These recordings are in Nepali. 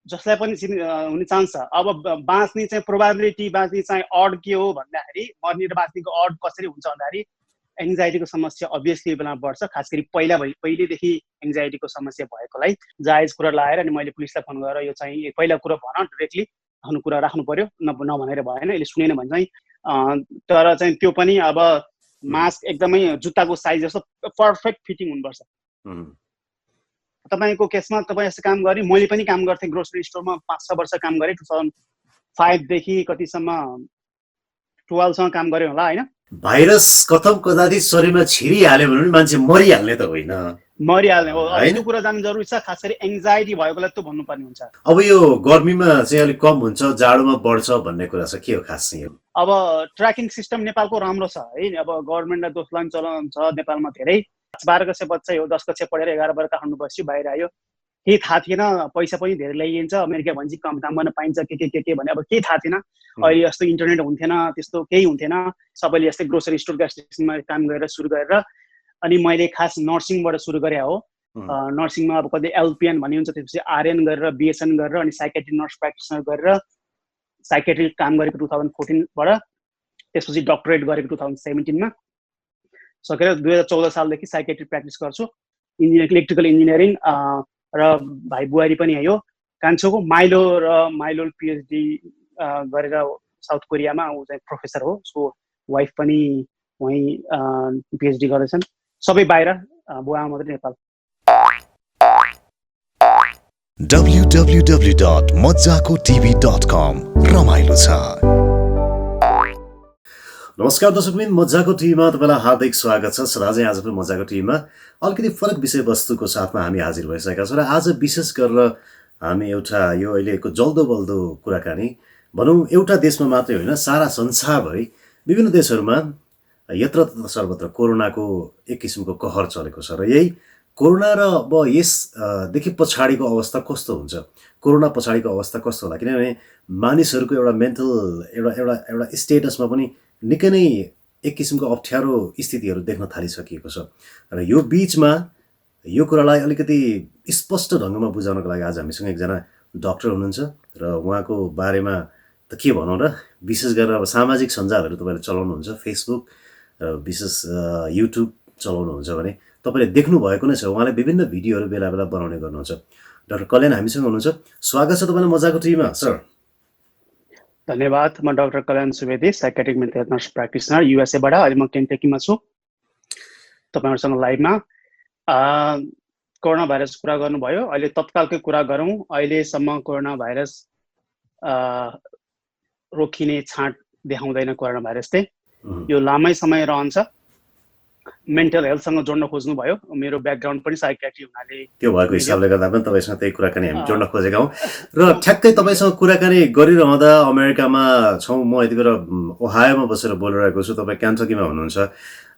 जसलाई पनि हुने चान्स छ। अब बाँच्ने चाहिँ प्रोबाबिलिटी, बाँच्ने चाहिँ अड के हो भन्दाखेरि मर्ने र बाँच्नेको अड कसरी हुन्छ भन्दाखेरि एङ्जाइटीको समस्या अभियसली बेलामा बढ्छ। खास गरी पहिलेदेखि एङ्जाइटीको समस्या भएकोलाई जायज कुरा लगाएर अनि मैले पुलिसलाई फोन गरेर यो चाहिँ पहिला कुरा भन, डाइरेक्टली आफ्नो कुरा राख्नु पर्यो, नभनेर भएन, यसले सुनेन भने चाहिँ तर चाहिँ त्यो पनि अब मास्क एकदमै जुत्ताको साइज जस्तो पर्फेक्ट फिटिङ हुनुपर्छ। तपाईँको केसमा तपाईँ यस्तो काम गरेँ, मैले पनि काम गर्थेँ ग्रोसरी स्टोरमा 5-6 वर्ष काम गरेँ, 2005 देखि कतिसम्म 12 सम्म काम गरेँ होला हैन। भाइरस कथम कदाचित शरीरमा छिरिहाल्यो भने मान्छे मरिहाल्ने त होइन, मरिहाल्ने हो। यो कुरा जान्नु जरुरी छ, खास गरी एङ्जाइटी भएकोलाई त भन्नुपर्ने हुन्छ। अब यो गर्मीमा चाहिँ अलिक कम हुन्छ, जाडोमा बढ्छ भन्ने कुरा छ, के हो खास चाहिँ? अब ट्र्याकिङ सिस्टम नेपालको राम्रो छ है। अब गभर्नमेन्टलाई दोष लाने चलन छ नेपालमा धेरै। 12 कक्षा बच्चा हो, 10 कक्षा पढेर 11 वर्ष काठमाडौँ बस्यो, बाहिर आयो, केही थाहा थिएन, पैसा पनि धेरै ल्याइन्छ, अमेरिका भन्छ काम गर्न पाइन्छ, के भने अब केही थाहा थिएन। अहिले जस्तो इन्टरनेट हुन्थेन, त्यस्तो केही हुन्थेन। सबैले यस्तै ग्रोसरी स्टोर ग्यास स्टेसनमा काम गरेर सुरु गरेर अनि मैले खास नर्सिङबाट सुरु गरे हो। नर्सिङमा अब कतै एलपिएन भन्ने हुन्छ, त्यसपछि आरएन गरेर बिएसएन गरेर अनि साइकेट्री नर्स प्र्याक्टिसनर गरेर साइकेट्री काम गरेको 2014 बाट, त्यसपछि डक्टरेट गरेको 2017 मा सकेर 2014 सालदेखि साइकेट्री प्र्याक्टिस गर्छु। इलेक्ट्रिकल इन्जिनियरिङ र भाइ बुहारी पनि है हो कान्छोको माइलो पिएचडी गरेर साउथ कोरियामा, ऊ चाहिँ प्रोफेसर हो, उसको वाइफ पनि वहीँ पिएचडी गर्दैछन्, सबै बाहिर, बुवा मात्रै नेपाल। www.mojakotv.com रमाइलो छ। नमस्कार दर्शकबिन, मजाको टिभीमा तपाईँलाई हार्दिक स्वागत छ। सदाझै आज पनि मजाको टिभीमा अलिकति फरक विषयवस्तुको साथमा हामी हाजिर भइसकेका छौँ र आज विशेष गरेर हामी एउटा यो अहिलेको जल्दो बल्दो कुराकानी भनौँ, एउटा देशमा मात्रै होइन, सारा संसारभरि विभिन्न देशहरूमा यत्र तत्र सर्वत्र कोरोनाको एक किसिमको कहर चलेको छ र यही कोरोना र अब यसदेखि पछाडिको अवस्था कस्तो हुन्छ, कोरोना पछाडिको अवस्था कस्तो होला, किनभने मानिसहरूको एउटा मेन्टल एउटा स्टेटसमा पनि निकै नै एक किसिमको अप्ठ्यारो स्थितिहरू देख्न थालिसकिएको छ र यो बिचमा यो कुरालाई अलिकति स्पष्ट ढङ्गमा बुझाउनको लागि आज हामीसँग एकजना डाक्टर हुनुहुन्छ र उहाँको बारेमा त के भनौँ र, विशेष गरेर अब सामाजिक सञ्जालहरू तपाईँले चलाउनुहुन्छ, फेसबुक र विशेष युट्युब चलाउनुहुन्छ भने तपाईँले देख्नु भएको नै छ, उहाँले विभिन्न भिडियोहरू बेला बेला बनाउने गर्नुहुन्छ। डाक्टर कल्याण हामीसँग हुनुहुन्छ, स्वागत छ तपाईँलाई मजाको टिभीमा सर। धन्यवाद। म doctor Kalyan Subedi, psychiatric mental nurse practitioner, युएसएबाट। अहिले म केन्टकीमा छु तपाईँहरूसँग लाइभमा। कोरोना भाइरस कुरा गर्नुभयो, अहिले तत्कालकै कुरा गरौँ। अहिलेसम्म कोरोना भाइरस रोकिने छाँट देखाउँदैन कोरोना भाइरसले, यो लामै समय रहन्छ। मेन्टल हेल्थसँग जोड्न खोज्नु भयो, मेरो ब्याकग्राउन्ड पनि साइकियाट्री हुनाले त्यो भएको हिसाबले गर्दा पनि तपाईँसँग त्यही कुराकानी हामी जोड्न खोजेका हौँ र ठ्याक्कै तपाईँसँग कुराकानी गरिरहँदा अमेरिकामा छौँ, म यति बेला ओहायोमा बसेर बोलिरहेको छु, तपाईँ क्यान्टकीमा हुनुहुन्छ।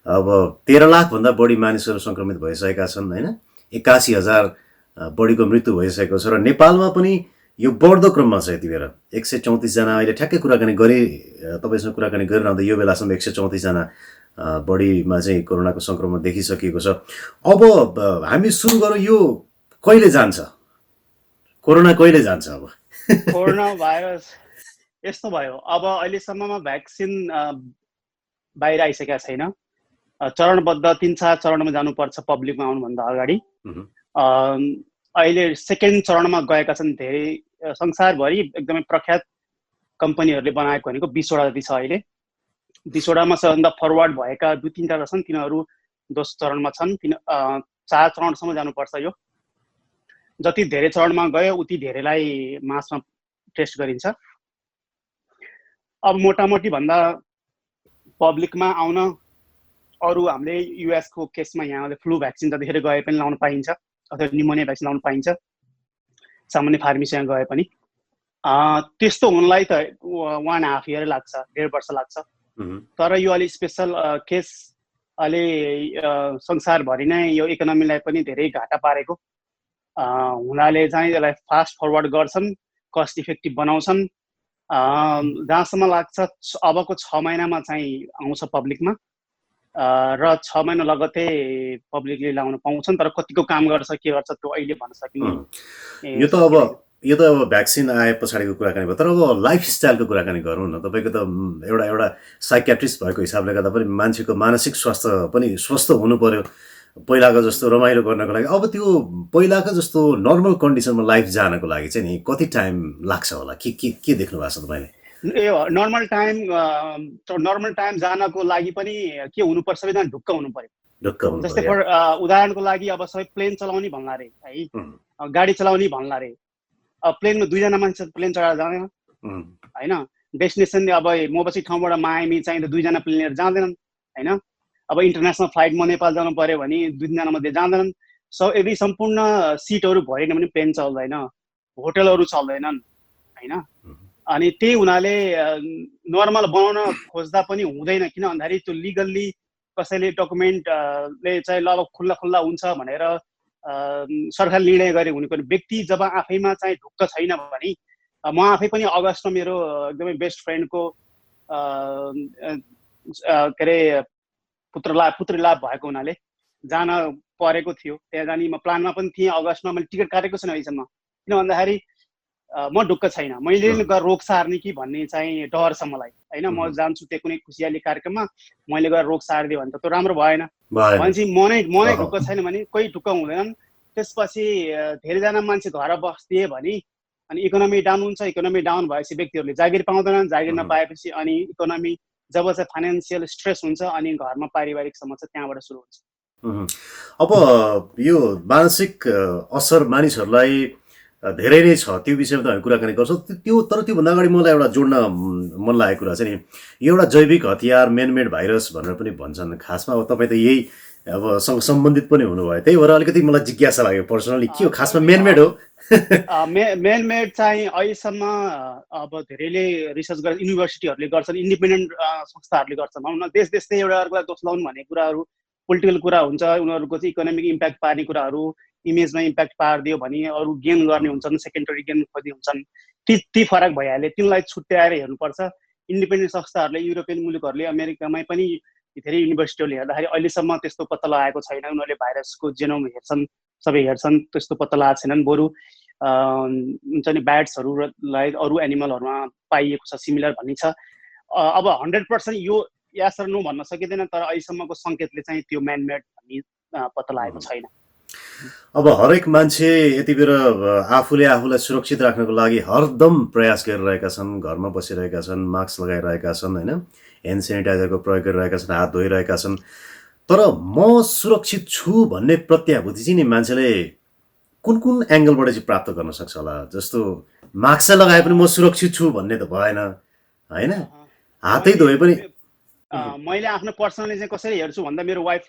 अब 13 लाखभन्दा बढी मानिसहरू सङ्क्रमित भइसकेका छन् होइन, 81,000 बढीको मृत्यु भइसकेको छ र नेपालमा पनि यो बढ्दो क्रममा छ। यति बेला 134 जना, अहिले ठ्याक्कै कुराकानी तपाईँसँग कुराकानी गरिरहँदा यो बेलासम्म 134 जना बढीमा चाहिँ कोरोनाको सङ्क्रमण देखिसकिएको छ। अब हामी सुरु गरौँ, यो कहिले जान्छ, कोरोना कहिले जान्छ? अब कोरोना भाइरस यस्तो भयो, अब अहिलेसम्ममा भ्याक्सिन बाहिर आइसकेका छैन। चरणबद्ध 3-4 चरणमा जानुपर्छ पब्लिकमा आउनुभन्दा अगाडि। अहिले सेकेन्ड चरणमा गएका छन् धेरै, संसारभरि एकदमै प्रख्यात कम्पनीहरूले बनाएको भनेको 20 वटा जति छ अहिले। 20 वटामा सबभन्दा फरवर्ड भएका 2-3टा छन्, तिनीहरू दोस्रो चरणमा छन्। 4 चरणसम्म जानुपर्छ। यो जति धेरै चरणमा गयो उति धेरैलाई मासमा टेस्ट गरिन्छ। अब मोटामोटी भन्दा पब्लिकमा आउन अरू हामीले युएसको केसमा यहाँले फ्लू भ्याक्सिन जतिखेर गए पनि लाउन पाइन्छ, अथवा निमोनिया भ्याक्सिन लाउन पाइन्छ सामान्य फार्मेसीमा गए पनि। त्यस्तो हुनलाई त 1.5 इयर लाग्छ, 1.5 वर्ष लाग्छ। तर यो अलि स्पेसल केस, अहिले संसारभरि नै यो इकोनोमीलाई पनि धेरै घाटा पारेको हुनाले चाहिँ यसलाई फास्ट फरवर्ड गर्छन्, कस्ट इफेक्टिभ बनाउँछन्। जहाँसम्म लाग्छ अबको 6 महिनामा चाहिँ आउँछ पब्लिकमा र 6 महिना लगतै पब्लिकले लाउन पाउँछन्। तर कतिको काम गर्छ, के गर्छ त्यो अहिले भन्न सकिने। यो त अब यो त अब भ्याक्सिन आए पछाडिको कुराकानी भयो, तर अब लाइफस्टाइलको कुराकानी गरौँ न। तपाईँको त एउटा एउटा साइकियाट्रिस्ट भएको हिसाबले गर्दा पनि मान्छेको मानसिक स्वास्थ्य पनि स्वस्थ हुनु पर्यो पहिलाको जस्तो रमाइलो गर्नको लागि। अब त्यो पहिलाको जस्तो नर्मल कन्डिसनमा लाइफ जानको लागि चाहिँ नि कति टाइम लाग्छ होला? के देख्नु भएको छ तपाईँले? नर्मल टाइम जानको लागि पनि के हुनुपर्छ, सबैजना ढुक्क हुनु पर्यो। ढुक्क हुनु जस्तै पर्यो। उदाहरणको लागि अब सबै प्लेन चलाउने भन्ला रे है, गाडी चलाउने भन्ला रे, अब प्लेनमा 2 जना मान्छे प्लेन चढाएर जाँदैन होइन। डेस्टिनेसन अब म बसेको ठाउँबाट मायामी चाहिँ 2 जना प्लेन लिएर जाँदैनन् होइन। अब इन्टरनेसनल फ्लाइटमा नेपाल जानु पर्यो भने 2 जना मध्ये जाँदैनन्। यदि सम्पूर्ण सिटहरू भरेन भने प्लेन चल्दैन, होटलहरू चल्दैनन् होइन। अनि त्यही हुनाले नर्मल बनाउन खोज्दा पनि हुँदैन, किन भन्दाखेरि त्यो लिगल्ली कसैले डकुमेन्टले चाहिँ ल खुल्ला खुल्ला हुन्छ भनेर सरकारले निर्णय गरे हुने पनि व्यक्ति जब आफैमा चाहिँ ढुक्क छैन भने, म आफै पनि अगस्तमा मेरो एकदमै बेस्ट फ्रेन्डको के अरे पुत्री लाभ भएको हुनाले जान परेको थियो। त्यहाँ जाने म प्लानमा पनि थिएँ। अगस्तमा मैले टिकट काटेको छैन अहिलेसम्म, किन भन्दाखेरि म ढुक्क छैन। मैले गएर रोग सार्ने कि भन्ने चाहिँ डर छ मलाई होइन। म जान्छु त्यो कुनै खुसियाली कार्यक्रममा, मैले गएर रोग सारिदियो भने त त्यो राम्रो भएन। भनेपछि म नै ढुक्क छैन भने कोही ढुक्क हुँदैनन्। त्यसपछि धेरैजना मान्छे घर बस्दिए भने अनि इकोनोमी डाउन हुन्छ। इकोनोमी डाउन भएपछि व्यक्तिहरूले जागिर पाउँदैनन्। जागिर नपाएपछि अनि इकोनोमी जब चाहिँ फाइनेन्सियल स्ट्रेस हुन्छ अनि घरमा पारिवारिक समस्या त्यहाँबाट सुरु हुन्छ। अब यो मानसिक असर मानिसहरूलाई धेरै नै छ, त्यो विषयमा त हामी कुराकानी गर्छौँ। तर त्योभन्दा अगाडि मलाई एउटा जोड्न मन लागेको कुरा चाहिँ नि, एउटा जैविक हतियार मेनमेड भाइरस भनेर पनि भन्छन्। खासमा अब तपाईँ त यही अब सँग सम्बन्धित पनि हुनुभयो, त्यही भएर अलिकति मलाई जिज्ञासा लाग्यो पर्सनली, के हो खासमा मेनमेड हो? मेनमेड चाहिँ अहिलेसम्म अब धेरैले रिसर्च गरेर युनिभर्सिटीहरूले गर्छन्, इन्डिपेन्डेन्ट संस्थाहरूले गर्छन्। भनौँ न देश देशले एउटा अर्कोलाई दोष लगाउनु भन्ने कुराहरू पोलिटिकल कुरा हुन्छ। उनीहरूको चाहिँ इकोनोमिक इम्प्याक्ट पार्ने कुराहरू, इमेजमा इम्प्याक्ट पारिदियो भने अरू गेन गर्ने हुन्छन्, सेकेन्डरी गेन खोज्ने हुन्छन्। ती फरक भइहाल्यो, तिनलाई छुट्याएर हेर्नुपर्छ। इन्डिपेन्डेन्ट संस्थाहरूले, युरोपियन मुलुकहरूले, अमेरिकामै पनि धेरै युनिभर्सिटीहरूले हेर्दाखेरि अहिलेसम्म त्यस्तो पत्ता लगाएको छैन। उनीहरूले भाइरसको जेनोम हेर्छन्, सबै हेर्छन्, त्यस्तो पत्ता लगाएको छैनन्। बरु हुन्छ नि ब्याट्सहरूलाई अरू एनिमलहरूमा पाइएको छ सिमिलर भन्ने छ। अब 100% यो यास र नो भन्न सकिँदैन, तर अहिलेसम्मको सङ्केतले चाहिँ त्यो म्यानमेड भन्ने पत्ता लागेको छैन। अब हरेक मान्छे यति बेर आफूलाई सुरक्षित राख्नको लागि हरदम प्रयास गरिरहेका छन्, घरमा बसिरहेका छन्, मास्क लगाइरहेका छन् होइन, ह्यान्ड सेनिटाइजरको प्रयोग गरिरहेका छन्, हात धोइरहेका छन्। तर म सुरक्षित छु भन्ने प्रत्याभूति चाहिँ नि मान्छेले कुन एङ्गलबाट चाहिँ प्राप्त गर्न सक्छ होला? जस्तो मास्क लगाए पनि म सुरक्षित छु भन्ने त भएन होइन, हातै धोए पनि। मैले आफ्नो पर्सनली चाहिँ कसरी हेर्छु भन्दा, मेरो वाइफ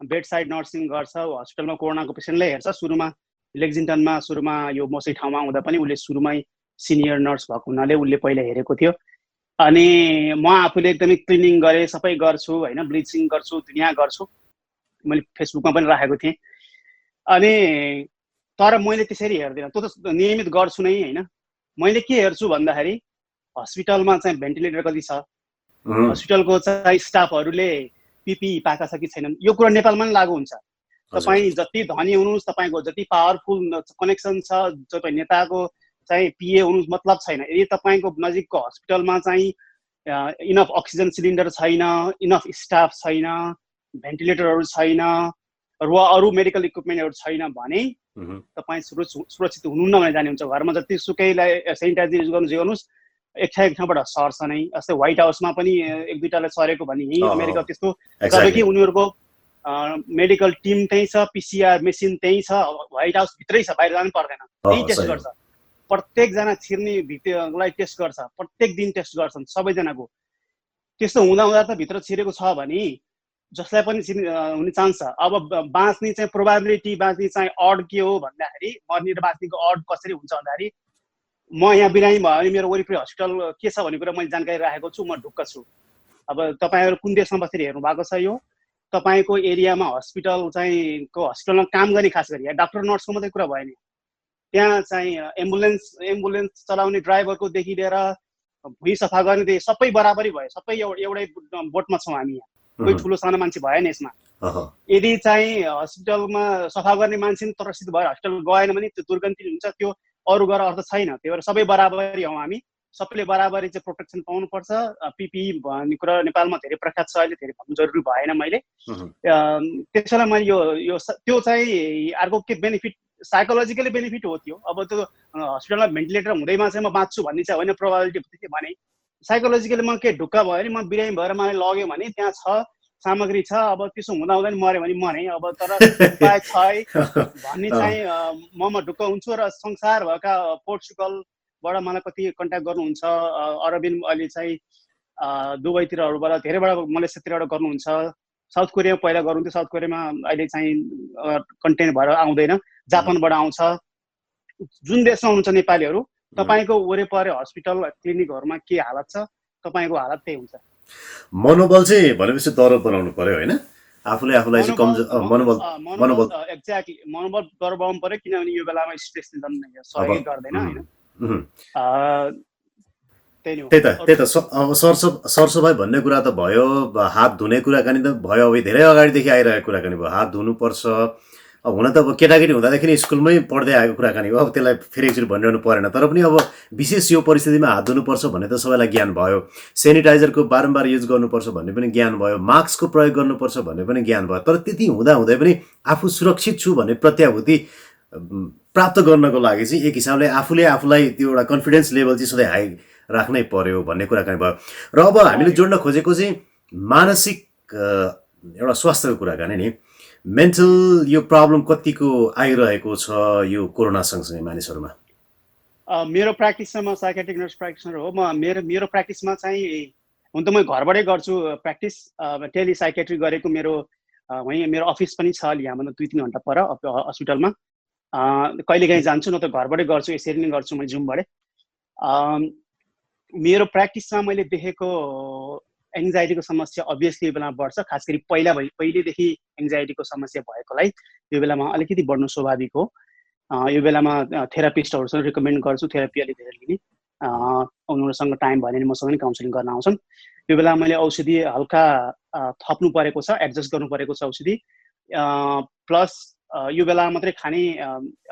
बेड साइड नर्सिङ गर्छ, हस्पिटलमा कोरोनाको पेसेन्टलाई हेर्छ। सुरुमा लेक्जिङटनमा सुरुमा यो मसै ठाउँमा हुँदा पनि उसले सुरुमै सिनियर नर्स भएको हुनाले उसले पहिला हेरेको थियो। अनि म आफूले एकदमै क्लिनिङ गरेँ, सबै गर्छु होइन, ब्लिचिङ गर्छु, दुनियाँ गर्छु, मैले फेसबुकमा पनि राखेको थिएँ। अनि तर मैले त्यसरी हेर्दिनँ, त्यो त नियमित गर्छु नै होइन। मैले के हेर्छु भन्दाखेरि हस्पिटलमा चाहिँ भेन्टिलेटर कति छ, हस्पिटलको चाहिँ स्टाफहरूले पिपी पाएका छ कि छैनन्। यो कुरा नेपालमा पनि लागु हुन्छ। तपाईँ जति धनी हुनुहोस्, तपाईँको जति पावरफुल कनेक्सन छ, तपाईँ नेताको चाहिँ पिए हुनुहोस्, मतलब छैन। यदि तपाईँको नजिकको हस्पिटलमा चाहिँ इनफ अक्सिजन सिलिन्डर छैन, इनफ स्टाफ छैन, भेन्टिलेटरहरू छैन र अरू मेडिकल इक्विपमेन्टहरू छैन भने तपाईँ सुरक्षित हुनुहुन्न भने जाने हुन्छ। घरमा जति सुकैलाई सेनिटाइजर युज गर्नु गर्नुहोस्, एक ठाउँबाट सर्छ नै। जस्तै व्हाइट हाउसमा पनि 1-2टालाई सरेको भने यहीँ अमेरिका त्यस्तो, जबकि उनीहरूको मेडिकल टिम त्यहीँ छ, पिसिआर मेसिन त्यहीँ छ, व्हाइट हाउस भित्रै छ, बाहिर जानु पर्दैन। त्यहीँ टेस्ट गर्छ, प्रत्येकजना छिर्ने भित्रलाई टेस्ट गर्छ, प्रत्येक दिन टेस्ट गर्छन् सबैजनाको। त्यस्तो हुँदा त भित्र छिरेको छ भने जसलाई पनि हुने चान्स छ। अब बाँच्ने चाहिँ प्रोबाबिलिटी, बाँच्ने चाहिँ अड के हो भन्दाखेरि, मर्ने र बाँच्नेको अड कसरी हुन्छ भन्दाखेरि, म यहाँ बिरामी भयो भने मेरो वरिपरि हस्पिटल के छ भन्ने कुरा मैले जानकारी राखेको छु, म ढुक्क छु। अब तपाईँहरू कुन देशमा बसेर हेर्नु भएको छ, यो तपाईँको एरियामा हस्पिटल चाहिँ हस्पिटलमा काम गर्ने, खास गरी यहाँ डाक्टर नर्सको मात्रै कुरा भएन, त्यहाँ चाहिँ एम्बुलेन्स चलाउने ड्राइभरकोदेखि लिएर भुइँ सफा गर्ने सबै बराबरी भयो। सबै एउटै बोटमा छौँ हामी यहाँ, कोही ठुलो सानो मान्छे भएन यसमा। यदि चाहिँ हस्पिटलमा सफा गर्ने मान्छे तरसित भएर हस्पिटल गएन भने त्यो दुर्गन्धी हुन्छ। त्यो अरू गरेर अर्थ छैन। त्यही भएर सबै बराबरी हौँ हामी, सबैले बराबरी चाहिँ प्रोटेक्सन पाउनुपर्छ। पिपिई भन्ने कुरा नेपालमा धेरै प्रख्यात छ, अहिले धेरै भन्नु जरुरी भएन मैले। त्यसैलाई मैले यो त्यो चाहिँ अर्को के बेनिफिट, साइकोलोजिकली बेनिफिट हो त्यो। अब त्यो हस्पिटलमा भेन्टिलेटर हुँदैमा चाहिँ म बाँच्छु भन्ने चाहिँ होइन प्रोबाबिलिटी भने, साइकोलोजिकली म के ढुक्क भयो भने म बिरामी भएर मलाई लग्यो भने त्यहाँ छ सामग्री छ, अब त्यसो हुँदा हुँदैन मऱ्यो भने मरेँ, अब तर उपाय छ है भन्ने चाहिँ ममा ढुक्क हुन्छु। र संसार भएका पोर्चुगलबाट मलाई कति कन्ट्याक्ट गर्नुहुन्छ, अरबिन अहिले चाहिँ दुबईतिरहरूबाट धेरैबाट मलेसियातिरबाट गर्नुहुन्छ, साउथ कोरियामा पहिला गर्नुहुन्थ्यो, साउथ कोरियामा अहिले चाहिँ कन्टेन्ट भएर आउँदैन, जापानबाट आउँछ। जुन देशमा हुनुहुन्छ नेपालीहरू, तपाईँको वरिपरि हस्पिटल क्लिनिकहरूमा के हालत छ, तपाईँको हालत त्यही हुन्छ। मनोबल चाहिँ भनेपछि दरब बनाउनु पर्यो होइन, आफूले आफूलाई चाहिँ मनोबल एक्ज्याक्टली मनोबल दरब बनाउनु पर्यो, किनभने यो बेलामा स्ट्रेस सहयोग गर्दैन होइन। त्यही त सरसफाइ भन्ने कुरा त भयो, हात धुने कुराकानी त भयो, अब धेरै अगाडिदेखि आइरहेको कुराकानी भयो, हात धुनुपर्छ। अब हुन त अब केटाकेटी हुँदादेखि नै स्कुलमै पढ्दै आएको कुराकानी हो, अब त्यसलाई फेरि एकचोटि भनिरहनु परेन। तर पनि अब विशेष यो परिस्थितिमा हात धुनुपर्छ भन्ने त सबैलाई ज्ञान भयो, सेनिटाइजरको बारम्बार युज गर्नुपर्छ भन्ने पनि ज्ञान भयो, मास्कको प्रयोग गर्नुपर्छ भन्ने पनि ज्ञान भयो। तर त्यति हुँदाहुँदै पनि आफू सुरक्षित छु भन्ने प्रत्याभूति प्राप्त गर्नको लागि चाहिँ एक हिसाबले आफूले आफूलाई त्यो एउटा कन्फिडेन्स लेभल चाहिँ सधैँ हाई राख्नै पर्यो भन्ने कुराकानी भयो। र अब हामीले जोड्न खोजेको चाहिँ मानसिक एउटा स्वास्थ्यको कुराकानी नि, मेन्टल यो प्रब्लम कतिको आइरहेको छ यो कोरोना सँगसँगै मानिसहरूमा? मेरो प्र्याक्टिसमा म साइकेट्रिक नर्स प्र्याक्टिसनर हो। म मेरो प्र्याक्टिसमा चाहिँ हुन त म घरबाटै गर्छु प्र्याक्टिस, टेली साइकेट्री गरेको मेरो वहीँ मेरो अफिस पनि छ यहाँभन्दा 2-3 घन्टा पर हस्पिटलमा। कहिलेकाहीँ जान्छु, न त घरबाटै गर्छु, यसरी नै गर्छु मैले जुमबाटै। मेरो प्र्याक्टिसमा मैले देखेको एङ्जाइटीको समस्या अभियसली यो बेलामा बढ्छ, खास गरी पहिलेदेखि एङ्जाइटीको समस्या भएकोलाई यो बेलामा अलिकति बढ्नु स्वाभाविक हो। यो बेलामा थेरापिस्टहरूसँग रिकमेन्ड गर्छु, थेरापी अलिक धेरै लिने, उनीहरूसँग टाइम भयो भने मसँग पनि काउन्सिलिङ गर्न आउँछन्। यो बेला मैले औषधि हल्का थप्नु परेको छ, एडजस्ट गर्नु परेको छ औषधि, प्लस यो बेला मात्रै खाने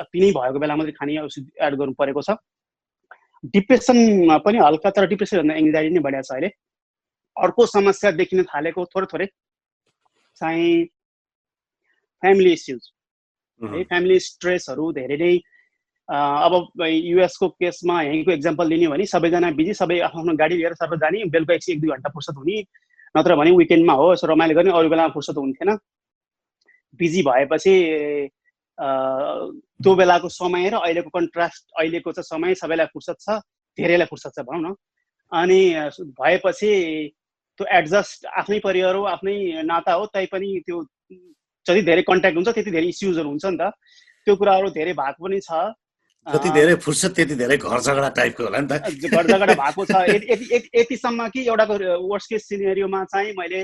पिनै भएको बेला मात्रै खाने औषधि एड गर्नु परेको छ। डिप्रेसनमा पनि हल्का, तर डिप्रेसनभन्दा एङ्जाइटी नै बढेको छ अहिले। अर्को समस्या देखिन थालेको थोरै चाहिँ फ्यामिली इस्युज है, फ्यामिली स्ट्रेसहरू धेरै नै। अब युएसको केसमा यहीँको एक्जाम्पल लिने भने सबैजना बिजी, सबै आफ्नो गाडी लिएर सर्व जाने, बेलुका 1-2 घन्टा फुर्सद हुने, नत्र भने विकेन्डमा हो यसो रमाइलो गर्ने, अरू बेलामा फुर्सद हुन्थेन। बिजी भएपछि त्यो बेलाको समय र अहिलेको कन्ट्रास्ट, अहिलेको चाहिँ समय सबैलाई फुर्सद छ, धेरैलाई फुर्सद छ भनौँ न। अनि भएपछि त्यो एडजस्ट, आफ्नै परिवार हो, आफ्नै नाता हो, तैपनि त्यो जति धेरै कन्ट्याक्ट हुन्छ त्यति धेरै इस्युजहरू हुन्छ नि त, त्यो कुराहरू धेरै भएको पनि छ। जति धेरै फुर्सद त्यति धेरै घर झगडा टाइपको होला नि त, घर झगडा भएको छ। यतिसम्म कि एउटाको वर्स्ट केस सिनेरियोमा चाहिँ मैले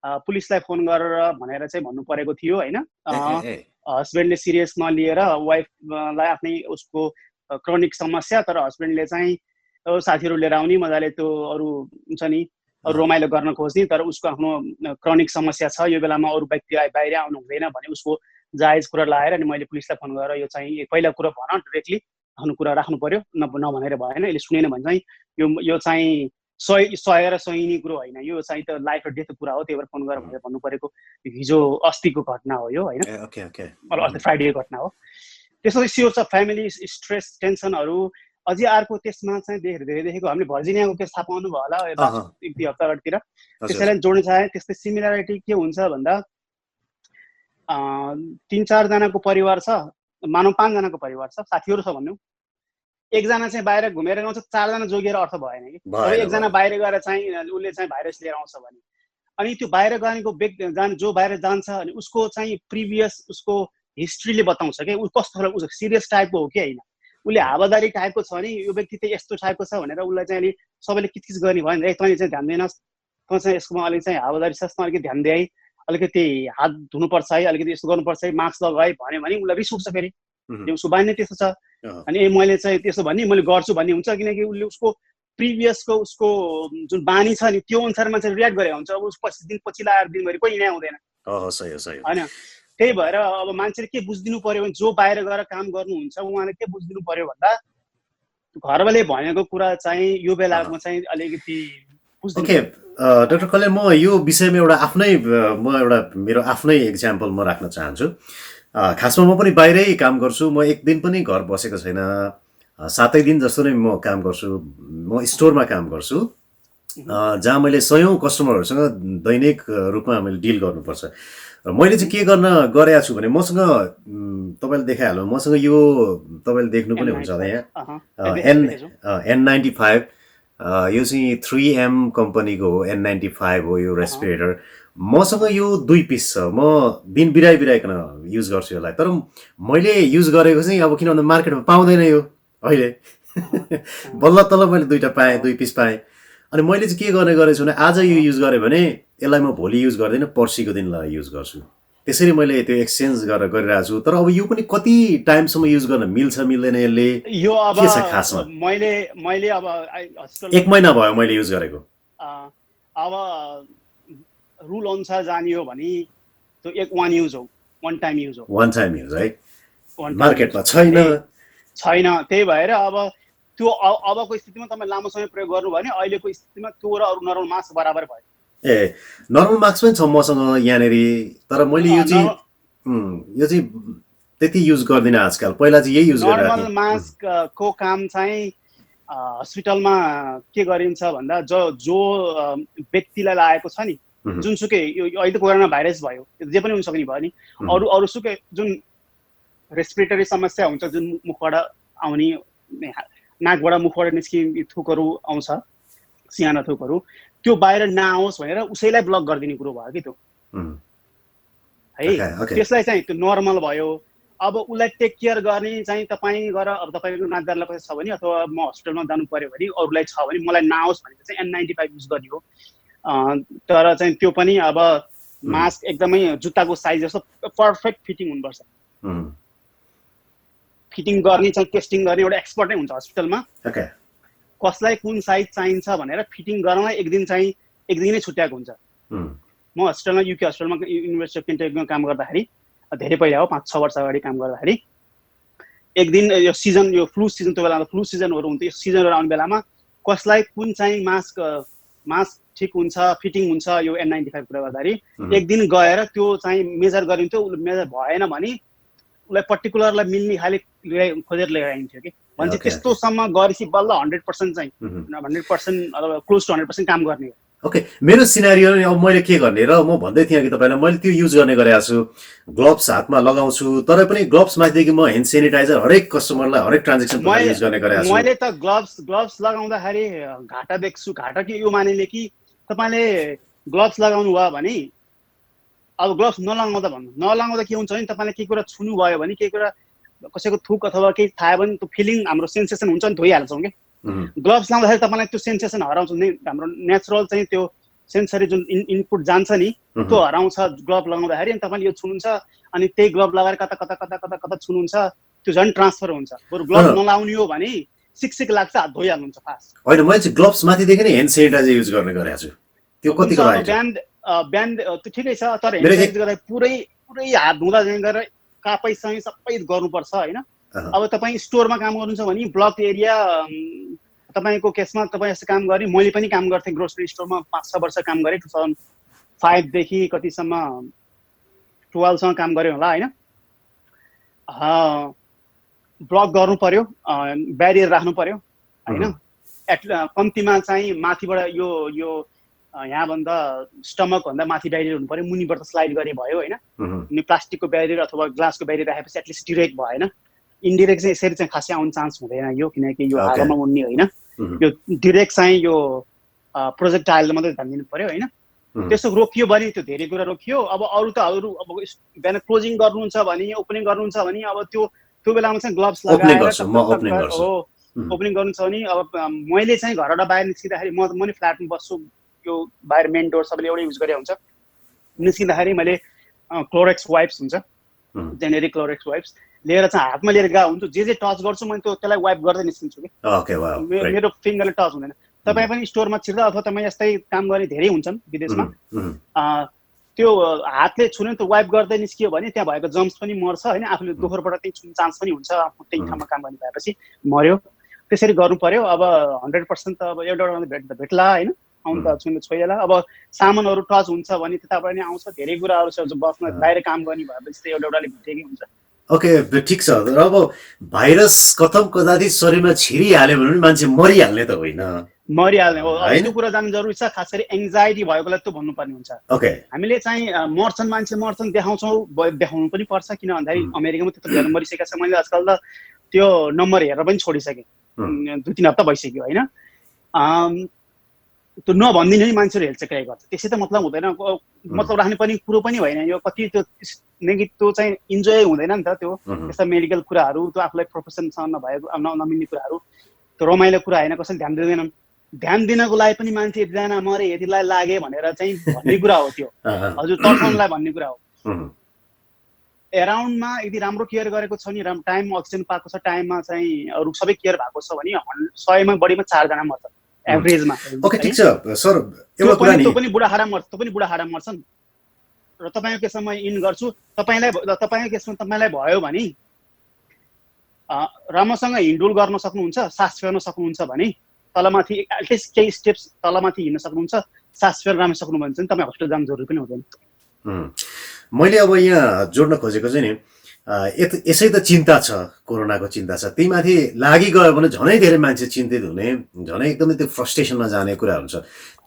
पुलिसलाई फोन गरेर भनेर चाहिँ भन्नु परेको थियो होइन। हस्बेन्डले सिरियस नलिएर वाइफलाई आफ्नै उसको क्रोनिक समस्या, तर हस्बेन्डले चाहिँ साथीहरू लिएर आउने, मजाले त्यो अरू हुन्छ नि रमाइलो गर्न खोज्ने, तर उसको आफ्नो क्रोनिक समस्या छ, यो बेलामा अरू व्यक्ति बाहिर आउनु हुँदैन भने उसको जायज कुरा लाएर अनि मैले पुलिसलाई फोन गरेर यो चाहिँ पहिला कुरा भन, डाइरेक्टली आफ्नो कुरा राख्नु पर्यो, नभनेर भएन, यसले सुनेन भने चाहिँ यो चाहिँ सहेर सहिने कुरो होइन, यो चाहिँ त लाइफ र डेथको कुरा हो, त्यही भएर फोन गरेर भनेर भन्नु परेको। हिजो अस्तिको घटना हो यो होइन, अस्ति फ्राइडेको घटना हो। त्यसपछि स्योर छ फ्यामिली स्ट्रेस टेन्सनहरू। अझै अर्को त्यसमा चाहिँ धेरै देखेको, हामीले भर्जिनियाको केस थाहा पाउनु भयो होला 1-2 हप्ता अगाडितिर, त्यसैलाई जोड्न चाहे। त्यस्तै सिमिलरिटी के हुन्छ भन्दा 3-4 जनाको परिवार छ, मानव 5 जनाको परिवार छ, साथीहरू छ भन्नु, एकजना चाहिँ बाहिर घुमेर आउँछ, 4 जना जोगिएर अर्थ भएन कि। अब एकजना बाहिर गएर चाहिँ उसले चाहिँ भाइरस लिएर आउँछ भने, अनि त्यो बाहिर गएको व्यक्ति जो बाहिर जान्छ अनि उसको चाहिँ प्रिभियस उसको हिस्ट्रीले बताउँछ कि ऊ कस्तो खालको, उसको सिरियस टाइपको हो कि होइन, उसले हावादारी टाइपको छ भने यो व्यक्ति चाहिँ यस्तो टाइपको छ भनेर उसलाई चाहिँ अलि सबैले किचकिच गर्ने भयो भने तैँले चाहिँ ध्यान दिएनस्, तँ चाहिँ यसकोमा अलिक चाहिँ हावादारी छ, तँ अलिकति ध्यान दिए है, अलिकति हात धुनुपर्छ है, अलिकति यस्तो गर्नुपर्छ है, मास्क लगाए भन्यो भने उसलाई रिस उठ्छ फेरि, उसको बानी नै त्यस्तो छ। अनि मैले चाहिँ त्यसो भन्ने मैले गर्छु भन्ने हुन्छ, किनकि उसले उसको प्रिभियसको उसको जुन बानी छ नि त्यो अनुसारमा चाहिँ रियाक्ट गरेको हुन्छ। अब उस 25 दिन पछि लगाएर दिनभरि कोही हिँडे हुँदैन होइन। त्यही भएर अब मान्छेले के बुझिदिनु पर्यो भने जो बाहिर गएर काम गर्नुहुन्छ उहाँले के बुझिदिनु पर्यो भन्दा घरवाले भनेको कुरा चाहिँ यो बेलामा चाहिँ अलिकति बुझ्दिनु ओके डाक्टर कल्याण, म यो विषयमा एउटा आफ्नै मेरो आफ्नै इक्जाम्पल म राख्न चाहन्छु। खासमा म पनि बाहिरै काम गर्छु, म एक दिन पनि घर बसेको छैन, 7 दिन जस्तो नै म काम गर्छु। म स्टोरमा काम गर्छु जहाँ मैले सयौँ कस्टमरहरूसँग दैनिक रूपमा मैले डिल गर्नुपर्छ। र मैले चाहिँ के गर्न गरेको छु भने मसँग तपाईँले देखाइहाल्नु, मसँग यो तपाईँले देख्नु पनि हुन्छ होला यहाँ N95 यो चाहिँ 3M कम्पनीको हो, N95 हो यो रेस्पिरेटर। मसँग यो 2 पिस छ, म दिन बिराइकन युज गर्छु यसलाई। तर मैले युज गरेको चाहिँ अब किन भन्दा मार्केटमा पाउँदैन यो अहिले बल्ल तल्ल मैले 2टा पाएँ, 2 पिस पाएँ। अनि मैले चाहिँ के गर्ने गरेको छु भने आज यो युज गरेँ भने यसलाई म भोलि युज गर्दैन, पर्सिको दिनलाई युज गर्छु। त्यसरी मैले त्यो एक्सचेन्ज गरिरहेको छु। तर अब यो पनि कति टाइमसम्म युज गर्न मिल्छ मिल्दैन यसले यो अब के छ खासमा? मैले अब 1 महिना भयो मैले युज गरेको। अब रुल अनुसार जाने हो भने त्यो वान टाइम युज हो है, मार्केटमा छैन। त्यही भएर अब त्यो अबको स्थितिमा तपाईँ लामो समय प्रयोग गर्नु भने अहिलेको स्थितिमा त्यो र अरू नर्मल मार्क्स बराबर भयो। नर्मल मार्क्स पनि छ मसँग यहाँनिर, तर मैले यो चाहिँ त्यति युज गर्दिनँ आजकल। पहिला चाहिँ यही युज गरेर नर्मल मास्कको काम चाहिँ हस्पिटलमा के गरिन्छ भन्दा जो व्यक्तिलाई लागेको छ नि, जुनसुकै यो अहिले त कोरोना भाइरस भयो, जे पनि हुन सक्ने भयो नि, अरू सुकै जुन रेस्पिरेटरी समस्या हुन्छ, जुन मुखबाट आउने, नाकबाट मुखबाट निस्किने थुकहरू आउँछ, सियाना थुकहरू, त्यो बाहिर नआओस् भनेर उसैलाई ब्लक गरिदिने कुरो भयो कि त्यो है। त्यसलाई चाहिँ त्यो नर्मल भयो। अब उसलाई टेक केयर गर्ने चाहिँ तपाईँ गएर, अब तपाईँको नाकदारलाई कसै छ भने अथवा म हस्पिटलमा जानु पर्यो भने अरूलाई छ भने मलाई नआओस् भनेर चाहिँ N95 युज गर्ने हो। तर चाहिँ त्यो पनि अब मास्क एकदमै जुत्ताको साइज जस्तो पर्फेक्ट फिटिङ हुनुपर्छ। फिटिङ गर्ने चाहिँ टेस्टिङ गर्ने एउटा एक्सपर्ट नै हुन्छ हस्पिटलमा। कसलाई कुन साइज चाहिन्छ भनेर फिटिङ गर्नलाई एक दिन नै छुट्याएको हुन्छ। म हस्पिटलमा युके हस्पिटलमा युनिभर्सिटी अफ केन्टकीमा काम गर्दाखेरि धेरै पहिला हो, 5-6 वर्ष अगाडि काम गर्दाखेरि एक दिन यो सिजन, यो फ्लू सिजन, त्यो बेलामा फ्लू सिजनहरू हुन्थ्यो। यो सिजनहरू आउने बेलामा कसलाई कुन चाहिँ मास्क ठिक हुन्छ, फिटिङ हुन्छ, यो N95 कुरा गर्दाखेरि एक दिन गएर त्यो चाहिँ मेजर गरिन्थ्यो। उसले मेजर भएन भने उसलाई पर्टिकुलरलाई मिल्ने खाले खोजेर लिएर आइन्थ्यो कि भन्छ। त्यस्तोसम्म गरेपछि बल्ल 100% चाहिँ 100% अथवा क्लोज टु 100% काम गर्ने हो। ओके, मेरो सिनारियो अब मैले के गर्ने र म भन्दै थिएँ कि तपाईँलाई मैले त्यो युज गर्ने गरेको छु। ग्लोभ्स हातमा लगाउँछु, तर पनि ग्लोभ्स माथिदेखि म ह्यान्ड सेनिटाइजर हरेक कस्टमरलाई हरेक ट्रान्जेक्सन युज गर्ने गरेको छु। मैले त ग्लोभ्स लगाउँदाखेरि घाटा देख्छु। घाटा के यो मानिले कि तपाईँले ग्लोभ्स लगाउनु भयो भने, अब ग्लोभ्स नलगाउँदा के हुन्छ भने तपाईँले केही कुरा छुनु भयो भने, केही कुरा कसैको थुक अथवा केही थाहा भने त्यो फिलिङ, हाम्रो सेन्सेसन हुन्छ नि, धोइहाल्छौँ कि। ग्लोभ्स लाउँदाखेरि तपाईँलाई त्यो सेन्सेसन हराउँछ नि, हाम्रो नेचुरल चाहिँ त्यो सेन्सरी जुन इनपुट जान्छ नि त्यो हराउँछ ग्लोभ लगाउँदाखेरि। अनि तपाईँले यो छुनुहुन्छ अनि त्यही ग्लोभ लगाएर कता कता कता कता कता छुनुहुन्छ, त्यो झन् ट्रान्सफर हुन्छ। बरु ग्लोभ नलाउने हो भने सिक लाग्छ, हात धोइहाल्नुहुन्छ फास्ट। होइन, मैले चाहिँ ग्लोभ्स माथिदेखि नै ह्यान्ड सेनिटाइजर युज गर्ने गरेको छु। त्यो कतिको बिहान त्यो ठिकै छ, तर ह्यान्ड सेनिटाइजर गर्दा पुरै हात धुँदा गरेर कापैसँग सबै गर्नुपर्छ होइन। अब तपाईँ स्टोरमा काम गर्नुहुन्छ भने ब्लक एरिया, तपाईँको केसमा तपाईँ यस्तो काम गर्ने, मैले पनि काम गर्थेँ ग्रोसरी स्टोरमा 5-6 वर्ष काम गरेँ। 2005 देखि कतिसम्म 12 सम्म काम गरेँ होला होइन। ब्लक गर्नु पर्यो, ब्यारियर राख्नु पर्यो होइन। कम्तीमा चाहिँ माथिबाट यो यहाँभन्दा स्टमक भन्दा माथि ब्यारियर हुनु पर्यो, मुनिबाट स्लाइड गरे भयो होइन। अनि प्लास्टिकको ब्यारियर अथवा ग्लासको ब्यारियर राखेपछि एटलिस्ट डिरेक्ट भएन। इन्डिरेक्ट चाहिँ यसरी चाहिँ खासै आउनु चान्स हुँदैन यो, किनकि यो हावामा उड्ने होइन। यो डिरेक्ट चाहिँ यो प्रोजेक्टाइल मात्रै ध्यान दिनु पर्यो होइन। त्यसो रोकियो भने त्यो धेरै कुरा रोकियो। अब अरू अब बिहान क्लोजिङ गर्नुहुन्छ भने, ओपनिङ गर्नुहुन्छ भने अब त्यो बेलामा चाहिँ ग्लोभ्स लगाएर ओपनिङ गर्नुहुन्छ भने, अब मैले चाहिँ घरबाट बाहिर निस्किँदाखेरि म नि फ्ल्याटमा बस्छु, यो बाहिर मेन डोर सबैले एउटै युज गरे हुन्छ। निस्किँदाखेरि मैले क्लोरेक्स वाइप्स हुन्छ, जेनेरिक क्लोरेक्स वाइप्स लिएर चाहिँ हातमा लिएर गएको हुन्छु। जे टच गर्छु मैले त्यसलाई वाइप गर्दै निस्किन्छु कि मेरो फिङ्गरले टच हुँदैन। तपाईँ पनि स्टोरमा छिर्दा अथवा तपाईँ यस्तै काम गर्ने धेरै हुन्छन् विदेशमा, त्यो हातले छुने त वाइप गर्दै निस्कियो भने त्यहाँ भएको जम्स पनि मर्छ होइन, आफूले दोहोरोबाट त्यही छुने चान्स पनि हुन्छ, आफ्नो त्यही ठाउँमा काम गर्ने भएपछि मर्यो। त्यसरी गर्नु पर्यो। अब 100% त अब एउटा भेट्ला होइन, आउनु त छुनु छोइला। अब सामानहरू टच हुन्छ भने त्यताबाट नै आउँछ, धेरै कुराहरू छ जो बस्न बाहिर काम गर्ने भएपछि त एउटाले भेटेकै हुन्छ। ओके, ठिक छ। तर अब भाइरस कथम कदाचित शरीरमा छिरिहाल्यो भने मान्छे मरिहाल्ने त होइन, मरिहाल्ने हो। त्यो कुरा जान्नु जरुरी छ, खास गरी एङ्जाइटी भएकोलाई त भन्नुपर्ने हुन्छ। ओके, हामीले चाहिँ मर्छन् मान्छे मर्छन् देखाउँछौँ, देखाउनु पनि पर्छ, किन भन्दाखेरि अमेरिकामा त्यत्रो धेरै मरिसकेका छ। मैले आजकल त त्यो नम्बर हेरेर पनि छोडिसकेँ, 2-3 हप्ता भइसक्यो होइन। त्यो नभनिदिने नि मान्छेहरू हेल्चेक्राइ गर्छ, त्यसै त मतलब हुँदैन, मतलब राख्ने पनि कुरो पनि होइन यो। कति त्यो नेगेटिभ चाहिँ इन्जोय हुँदैन नि त, त्यो त्यस्ता मेडिकल कुराहरू, त्यो आफूलाई प्रोफेसनसँग नभएको नमिल्ने कुराहरू, त्यो रमाइलो कुरा होइन, कसैले ध्यान दिँदैनन्। ध्यान दिनको लागि पनि मान्छे यतिजना मरे यतिलाई लागे भनेर चाहिँ भन्ने कुरा हो त्यो, हजुर तर्साउनलाई भन्ने कुरा हो। एराउन्डमा यदि राम्रो केयर गरेको छ नि, टाइममा अक्सिजन पाएको छ, टाइममा चाहिँ अरू सबै केयर भएको छ भने 100मा बढीमा 4 जना मर्छ एभरेजमा। ओके, ठिक छ सर। त्यो पनि बुढाहारा मर्छ, त्यो पनि बुढाहारा मर्छन्। र तपाईँको केसमा म इन गर्छु, तपाईँको केसमा तपाईँलाई भयो भने राम्रोसँग हिँडुल गर्न सक्नुहुन्छ, सास फेर्न सक्नुहुन्छ भने तलमाथि एटलिस्ट केही स्टेप्स तलमाथि हिँड्न सक्नुहुन्छ, सास फेर्न राम्रो सक्नुहुन्छ भने तपाईँ हस्पिटल जानु जरुरी पनि हुँदैन। मैले अब यहाँ जोड्न खोजेको चाहिँ नि, यसै त चिन्ता छ, कोरोनाको चिन्ता छ, त्यही माथि लागिगयो भने झनै धेरै मान्छे चिन्तित हुने, झनै एकदमै त्यो फ्रस्ट्रेसनमा जाने कुरा हुन्छ।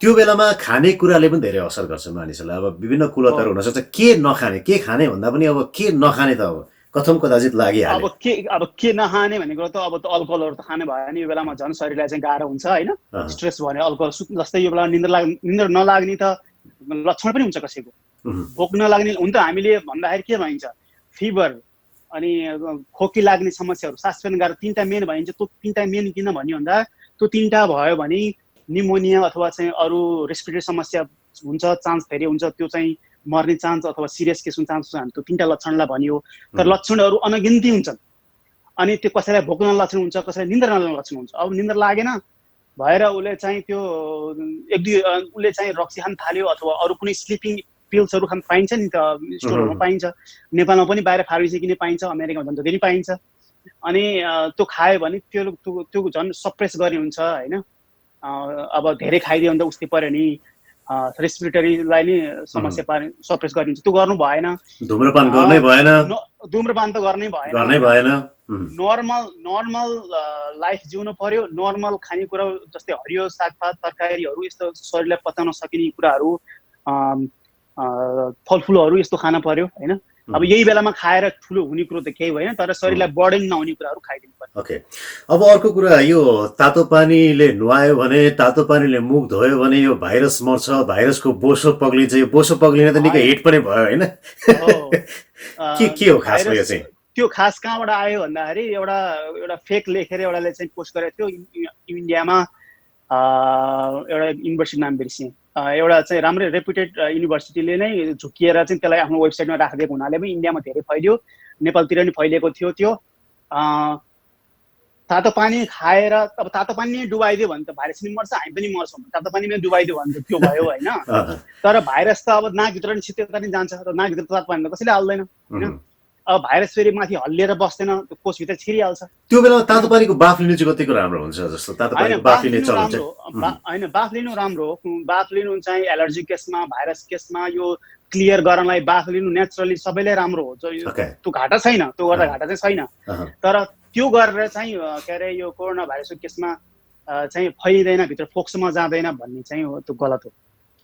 त्यो बेलामा खाने कुराले पनि धेरै असर गर्छ मानिसहरूलाई। अब विभिन्न कुलतहरू हुनसक्छ, के नखाने, के खाने भन्दा पनि अब के नखाने त अब कथम कदाचित लागिहाल्यो। अब के नखाने भनेको त अब त अल्कोहलहरू त खाने भयो भने यो बेलामा झन् शरीरलाई चाहिँ गाह्रो हुन्छ होइन। स्ट्रेस भयो भने अल्कोहल, जस्तै यो बेला निन्द्रा नलाग्ने त लक्षण पनि हुन्छ कसैको, भोक नलाग्ने हुन त हामीले भन्दाखेरि के भनिन्छ, फिभर अनि खोकी लाग्ने समस्याहरू, सास फेर्न गाह्रो, 3टा मेन भनिन्छ। त्यो 3टा मेन किन भन्यो भन्दा त्यो 3टा भयो भने निमोनिया अथवा चाहिँ अरू रेस्पिरेटरी समस्या हुन्छ, चान्स धेरै हुन्छ, त्यो चाहिँ मर्ने चान्स अथवा सिरियस केस हुने चान्स हुन्छ। त्यो 3टा लक्षणलाई भनियो, तर लक्षणहरू अनगिन्ती हुन्छन्। अनि त्यो कसैलाई भोक नलाग्ने लक्षण हुन्छ, कसैलाई निन्द्रा नलाग्ने लक्षण हुन्छ। अब निन्द्रा लागेन भएर उसले चाहिँ त्यो उसले चाहिँ रक्सी खान थाल्यो अथवा अरू कुनै स्लिपिङ पिल्सहरू खान पाइन्छ नि त, स्टोरहरूमा पाइन्छ, नेपालमा पनि बाहिर फार्मेसी किने पाइन्छ, अमेरिकामा झन् धेरै पाइन्छ। अनि त्यो खायो भने त्यो झन् सप्रेस गर्ने हुन्छ होइन। अब धेरै खाइदियो भने त उस्तै पऱ्यो नि, रेस्पिरेटरीलाई नै समस्या पार्ने, सप्रेस गर्ने हुन्छ, त्यो गर्नु भएन। धुम्रपान गर्नै भएन, धुम्रपान त गर्नै भएन। नर्मल लाइफ जिउनु पर्यो। नर्मल खानेकुरा जस्तै हरियो सागपात तरकारीहरू, यस्तो शरीरलाई पचाउन सकिने कुराहरू, फलफुलहरू यस्तो खान पर्यो होइन। अब यही बेलामा खाएर ठुलो हुने कुरो त केही होइन, तर शरीरलाई बर्डन नहुने कुराहरू खाइदिनु पर्यो। ओके, अब अर्को कुरा, यो तातो पानीले नुहायो भने, तातो पानीले मुख धोयो भने यो भाइरस मर्छ, भाइरसको बोसो पग्लिन्छ। यो बोसो पग्लिने त निकै हिट पनि भयो होइन, के हो खास यो चाहिँ? त्यो खास कहाँबाट आयो भन्दाखेरि एउटा फेक लेखेर एउटाले चाहिँ पोस्ट गरेको थियो इन्डियामा, एउटा युनिभर्सिटी नाम बिर्सिएँ, एउटा चाहिँ राम्रै रेपुटेड युनिभर्सिटीले नै झुकिएर चाहिँ त्यसलाई आफ्नो वेबसाइटमा राखिदिएको हुनाले पनि इन्डियामा धेरै फैलियो, नेपालतिर पनि फैलिएको थियो। त्यो तातो पानी खाएर, अब तातो पानी नै डुबाइदियो भने त भाइरस पनि मर्छ, हामी पनि मर्छौँ, तातो पानीमै डुबाइदियो भने त त्यो भयो होइन। तर भाइरस त अब नाकभित्र नि छिट्टै नि जान्छ, र नाकभित्र तातो पानी त कसैले हाल्दैन होइन। अब भाइरस फेरि माथि हल्लिएर बस्दैन, त्यो कोषभित्र छिरिहाल्छ। त्यो बेलामा तातो पानीको बाफ लिनु चाहिँ कतिको राम्रो हुन्छ जस्तो? तातो पानीको बाफ लिने चलन चाहिँ होइन, बाफ लिनु राम्रो हो। बाफ लिनु चाहिँ एलर्जी केसमा, भाइरस केसमा यो क्लियर गर्नलाई बाफ लिनु नेचुरली सबैले राम्रो हो। त्यो घाटा छैन, त्यो गर्दा घाटा चाहिँ छैन। तर त्यो गरेर चाहिँ के अरे यो कोरोना भाइरसको केसमा चाहिँ फैलिँदैन, भित्र फोक्समा जाँदैन भन्ने चाहिँ हो, त्यो गलत हो।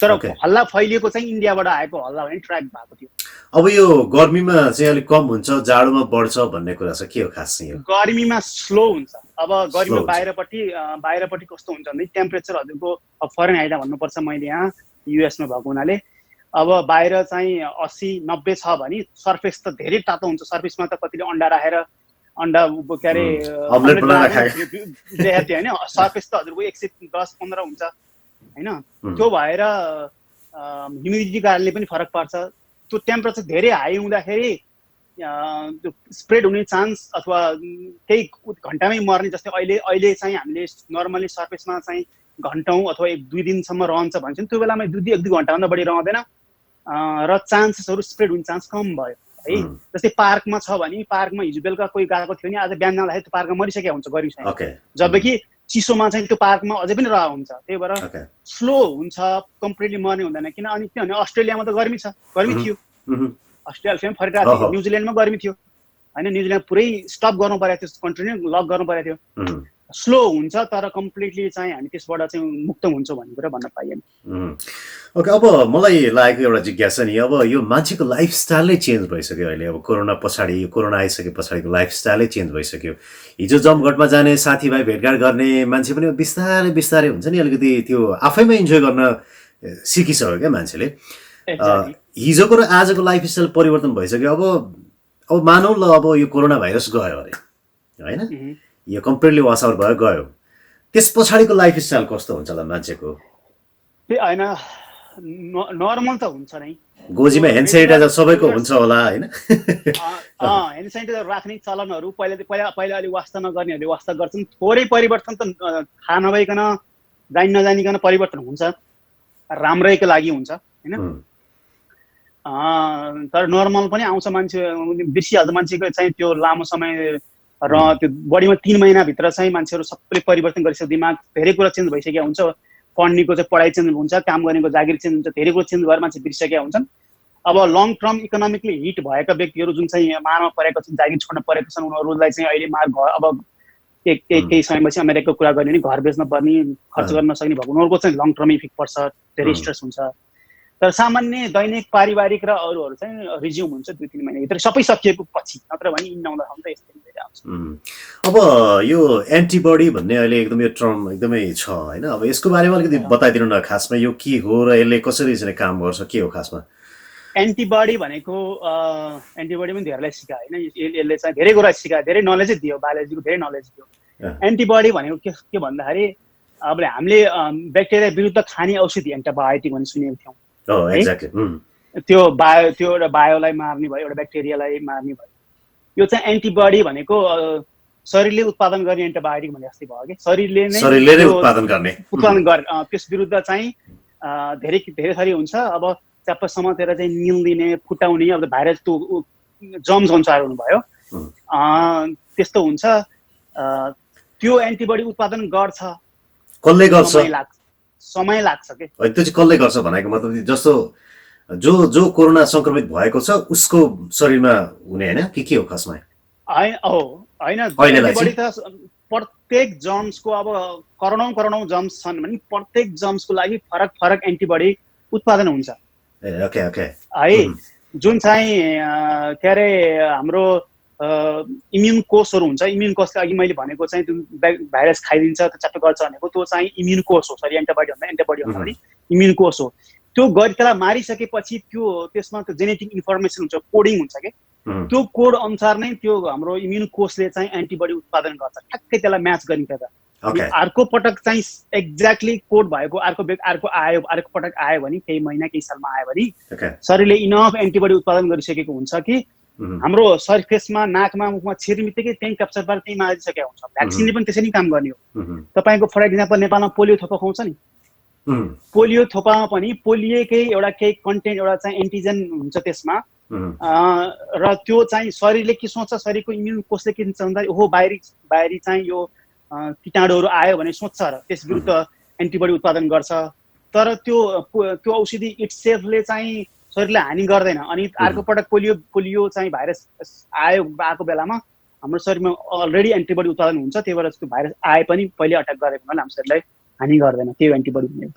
तर हल्ला फैलिएको चाहिँ इन्डियाबाट आएको हल्ला भने ट्र्याक भएको थियो। अब यो गर्मीमा चाहिँ अलिक कम हुन्छ, जाडोमा बढ्छ भन्ने कुरा छ, के हो खास चाहिँ? गर्मीमा स्लो हुन्छ। अब गर्मीमा बाहिरपट्टि कस्तो हुन्छ भने टेम्परेचर हजुरको फरेनहाइटमा भन्नुपर्छ, मैले यहाँ युएसमा भएको हुनाले अब बाहिर चाहिँ 80-90 छ भने सर्फेस त धेरै तातो हुन्छ। सर्फेसमा त कतिले अन्डा राखेर अन्डा के अरे देखाएको थियो होइन, सर्फेस त हजुरको 110-15 हुन्छ होइन। त्यो भएर ह्युमिडिटी कारणले पनि फरक पर्छ। त्यो टेम्परेचर धेरै हाई हुँदाखेरि त्यो स्प्रेड हुने चान्स अथवा केही घन्टामै मर्ने, जस्तै अहिले चाहिँ हामीले नर्मली सर्फेसमा चाहिँ घन्टौँ अथवा 1-2 दिनसम्म रहन्छ भन्छौँ, त्यो बेलामा 1-2 घन्टाभन्दा बढी रहँदैन। र चान्सेसहरू स्प्रेड हुने चान्स कम भयो है। जस्तै पार्कमा छ भने पार्कमा हिजो बेलुका कोही गएको थियो भने आज बिहान जाँदाखेरि त्यो पार्कमा मरिसकेको हुन्छ गर्मीसँग, जबकि चिसोमा चाहिँ त्यो पार्कमा अझै पनि रहेको हुन्छ। त्यही भएर स्लो हुन्छ, कम्प्लिटली मर्ने हुँदैन। अनि किनभने अस्ट्रेलियामा त गर्मी छ, गर्मी थियो, अस्ट्रेलिया फेरि फरिरहेको थियो, न्युजिल्यान्डमा गर्मी थियो होइन, न्युजिल्यान्ड पुरै स्टप गर्नु परेको थियो, कन्ट्री नै लक गर्नु परेको थियो। स्लो हुन्छ तर कम्प्लिटली चाहिँ हामी त्यसबाट चाहिँ मुक्त हुन्छौँ भन्ने कुरा भन्न पाइएन। ओके, अब मलाई लागेको एउटा जिज्ञासा नि, अब यो मान्छेको लाइफस्टाइलै चेन्ज भइसक्यो अहिले। अब कोरोना पछाडि, कोरोना आइसके पछाडिको लाइफस्टाइलै चेन्ज भइसक्यो। हिजो जमघटमा जाने, साथीभाइ भेटघाट गर्ने मान्छे पनि बिस्तारै बिस्तारै हुन्छ नि, अलिकति त्यो आफैमा इन्जोय गर्न सिकिसक्यो क्या मान्छेले। हिजोको र आजको लाइफस्टाइल परिवर्तन भइसक्यो। अब मानौँ ल, अब यो कोरोना भाइरस गयो अरे होइन, यो कम्प्लिटली वास आउट भयो, गयो, त्यस पछाडिको लाइफस्टाइल कस्तो हुन्छ होला मान्छेको? होइन, नर्मल त हुन्छ नै। गोजीमा ह्यान्ड सेनिटाइजर सबैको हुन्छ होला होइन? ह्यान्ड सेनिटाइजर राख्ने चलनहरू पहिला अलि वास्ता नगर्नेहरूले वास्ता गर्छन्। थोरै परिवर्तन त थाहा नभइकन, जानी नजानिकन परिवर्तन हुन्छ, राम्रैको लागि हुन्छ होइन। तर नर्मल पनि आउँछ, मान्छे बिर्सिहाल्छ। मान्छेको चाहिँ त्यो लामो समय र त्यो बडीमा 3 महिनाभित्र चाहिँ मान्छेहरू सबैले परिवर्तन गरिसक्यो। दिमाग धेरै कुरा चेन्ज भइसकेको हुन्छ, पढ्नेको चाहिँ पढाइ चेन्ज हुन्छ, काम गर्नेको जागिर चेन्ज हुन्छ, धेरै कुरा चेन्ज भएर मान्छे बिर्सिसकेका हुन्छन्। अब लङ टर्म इकोनोमिकली हिट भएका व्यक्तिहरू जुन चाहिँ मारमा परेका छन्, जागिर छोड्न परेका छन्, उनीहरूलाई चाहिँ अहिले अब केही समयपछि अमेरिकाको कुरा गर्ने नि घर बेच्न पर्ने, खर्च गर्न नसक्ने भएको, उनीहरूको चाहिँ लङ टर्म इफेक्ट पर्छ, धेरै स्ट्रेस हुन्छ। तर सामान्य दैनिक पारिवारिक र अरूहरू चाहिँ रिज्युम हुन्छ 2-3 महिनाभित्र, सबै सकिएको पछि, नत्र भने इन्नाउँदा त यस्तै भएर आउँछ। अब यो एन्टिबडी भन्ने अहिले एकदम यो टर्म एकदमै छ होइन, अब यसको बारेमा अलिकति बताइदिनु न, खासमा यो के हो र यसले कसरी चाहिँ काम गर्छ, के हो खासमा? एन्टिबडी भनेको एन्टिबडी पनि धेरैलाई सिकायो होइन, यसले चाहिँ धेरै कुरा सिकायो, धेरै नलेजै दियो, बायोलोजीको धेरै नलेज दियो। एन्टिबडी भनेको के भन्दाखेरि अब हामीले ब्याक्टेरिया विरुद्ध खाने औषधि एन्टिबायोटिक भन्ने सुनेको थियौँ। त्यो एउटा बायोलाई मार्ने भयो, एउटा ब्याक्टेरियालाई मार्ने भयो। यो चाहिँ एन्टिबडी भनेको शरीरले उत्पादन गर्ने एन्टिबायोटिक भने जस्तै भयो कि शरीरले नै उत्पादन गर्ने त्यस विरुद्ध चाहिँ धेरै थरी हुन्छ। अब च्याप्प समातेर चाहिँ निल्दिने, फुटाउने, अब भाइरस त्यो जम्स अनुसार हुनुभयो त्यस्तो हुन्छ। त्यो एन्टिबडी उत्पादन गर्छ, कसले गर्छ? समय लाग्छ के। त्यो चाहिँ कसले गर्छ भनेको मतलब जस्तो जो कोरोना संक्रमित भएको छ उसको शरीरमा हुने होइन के हो खासमा? होइन, एन्टिबडी त प्रत्येक जम्सको, अब करोडौं जम्स छन् भने प्रत्येक जम्सको लागि फरक फरक एन्टिबडी उत्पादन हुन्छ है। जुन चाहिँ के अरे हाम्रो इम्युन कोषहरू हुन्छ, इम्युन कोषको अघि मैले भनेको चाहिँ जुन भाइरस खाइदिन्छ त्यो चट्ट गर्छ भनेको त्यो चाहिँ इम्युन कोष हो। सरी, एन्टिबडी भन्दा पनि इम्युन कोष हो। त्यो त्यसलाई मारिसकेपछि त्यसमा त्यो जेनेटिक इन्फर्मेसन हुन्छ, कोडिङ हुन्छ कि, त्यो कोड अनुसार नै त्यो हाम्रो इम्युन कोषले चाहिँ एन्टिबडी उत्पादन गर्छ, ठ्याक्कै त्यसलाई म्याच गरिन्छ। अर्को पटक चाहिँ एक्ज्याक्टली कोड भएको अर्को पटक आयो भने, केही महिना केही सालमा आयो भने शरीरले इनफ एन्टिबडी उत्पादन गरिसकेको हुन्छ कि हाम्रो सरफेसमा, नाकमा, मुखमा छिर्ने बित्तिकै त्यही क्याप्चर पारेर त्यही मारिसकेको हुन्छ। भ्याक्सिनले पनि त्यसरी काम गर्ने हो। तपाईँको फर एक्जाम्पल नेपालमा पोलियो थोपा खुवाउँछ नि, पोलियो थोपामा पनि पोलियोकै एउटा केही कन्टेन्ट, एउटा चाहिँ एन्टिजेन हुन्छ त्यसमा, र त्यो चाहिँ शरीरले के सोच्छ, शरीरको इम्युन कोषले के सोच्छ भन्दा ओहो बाहिरी चाहिँ यो कीटाणुहरू आयो भने सोच्छ र त्यस विरुद्ध एन्टिबडी उत्पादन गर्छ। तर त्यो औषधि इट्सेल्फले चाहिँ शरीरलाई हानि गर्दैन। अनि अर्को पटक पोलियो चाहिँ भाइरस आएको बेलामा हाम्रो शरीरमा अलरेडी एन्टिबडी उत्पादन हुन्छ, त्यही भएर त्यो भाइरस आए पनि पहिले अट्याक गरेको हुनाले हाम्रो शरीरलाई हानि गर्दैन त्यो एन्टिबडी।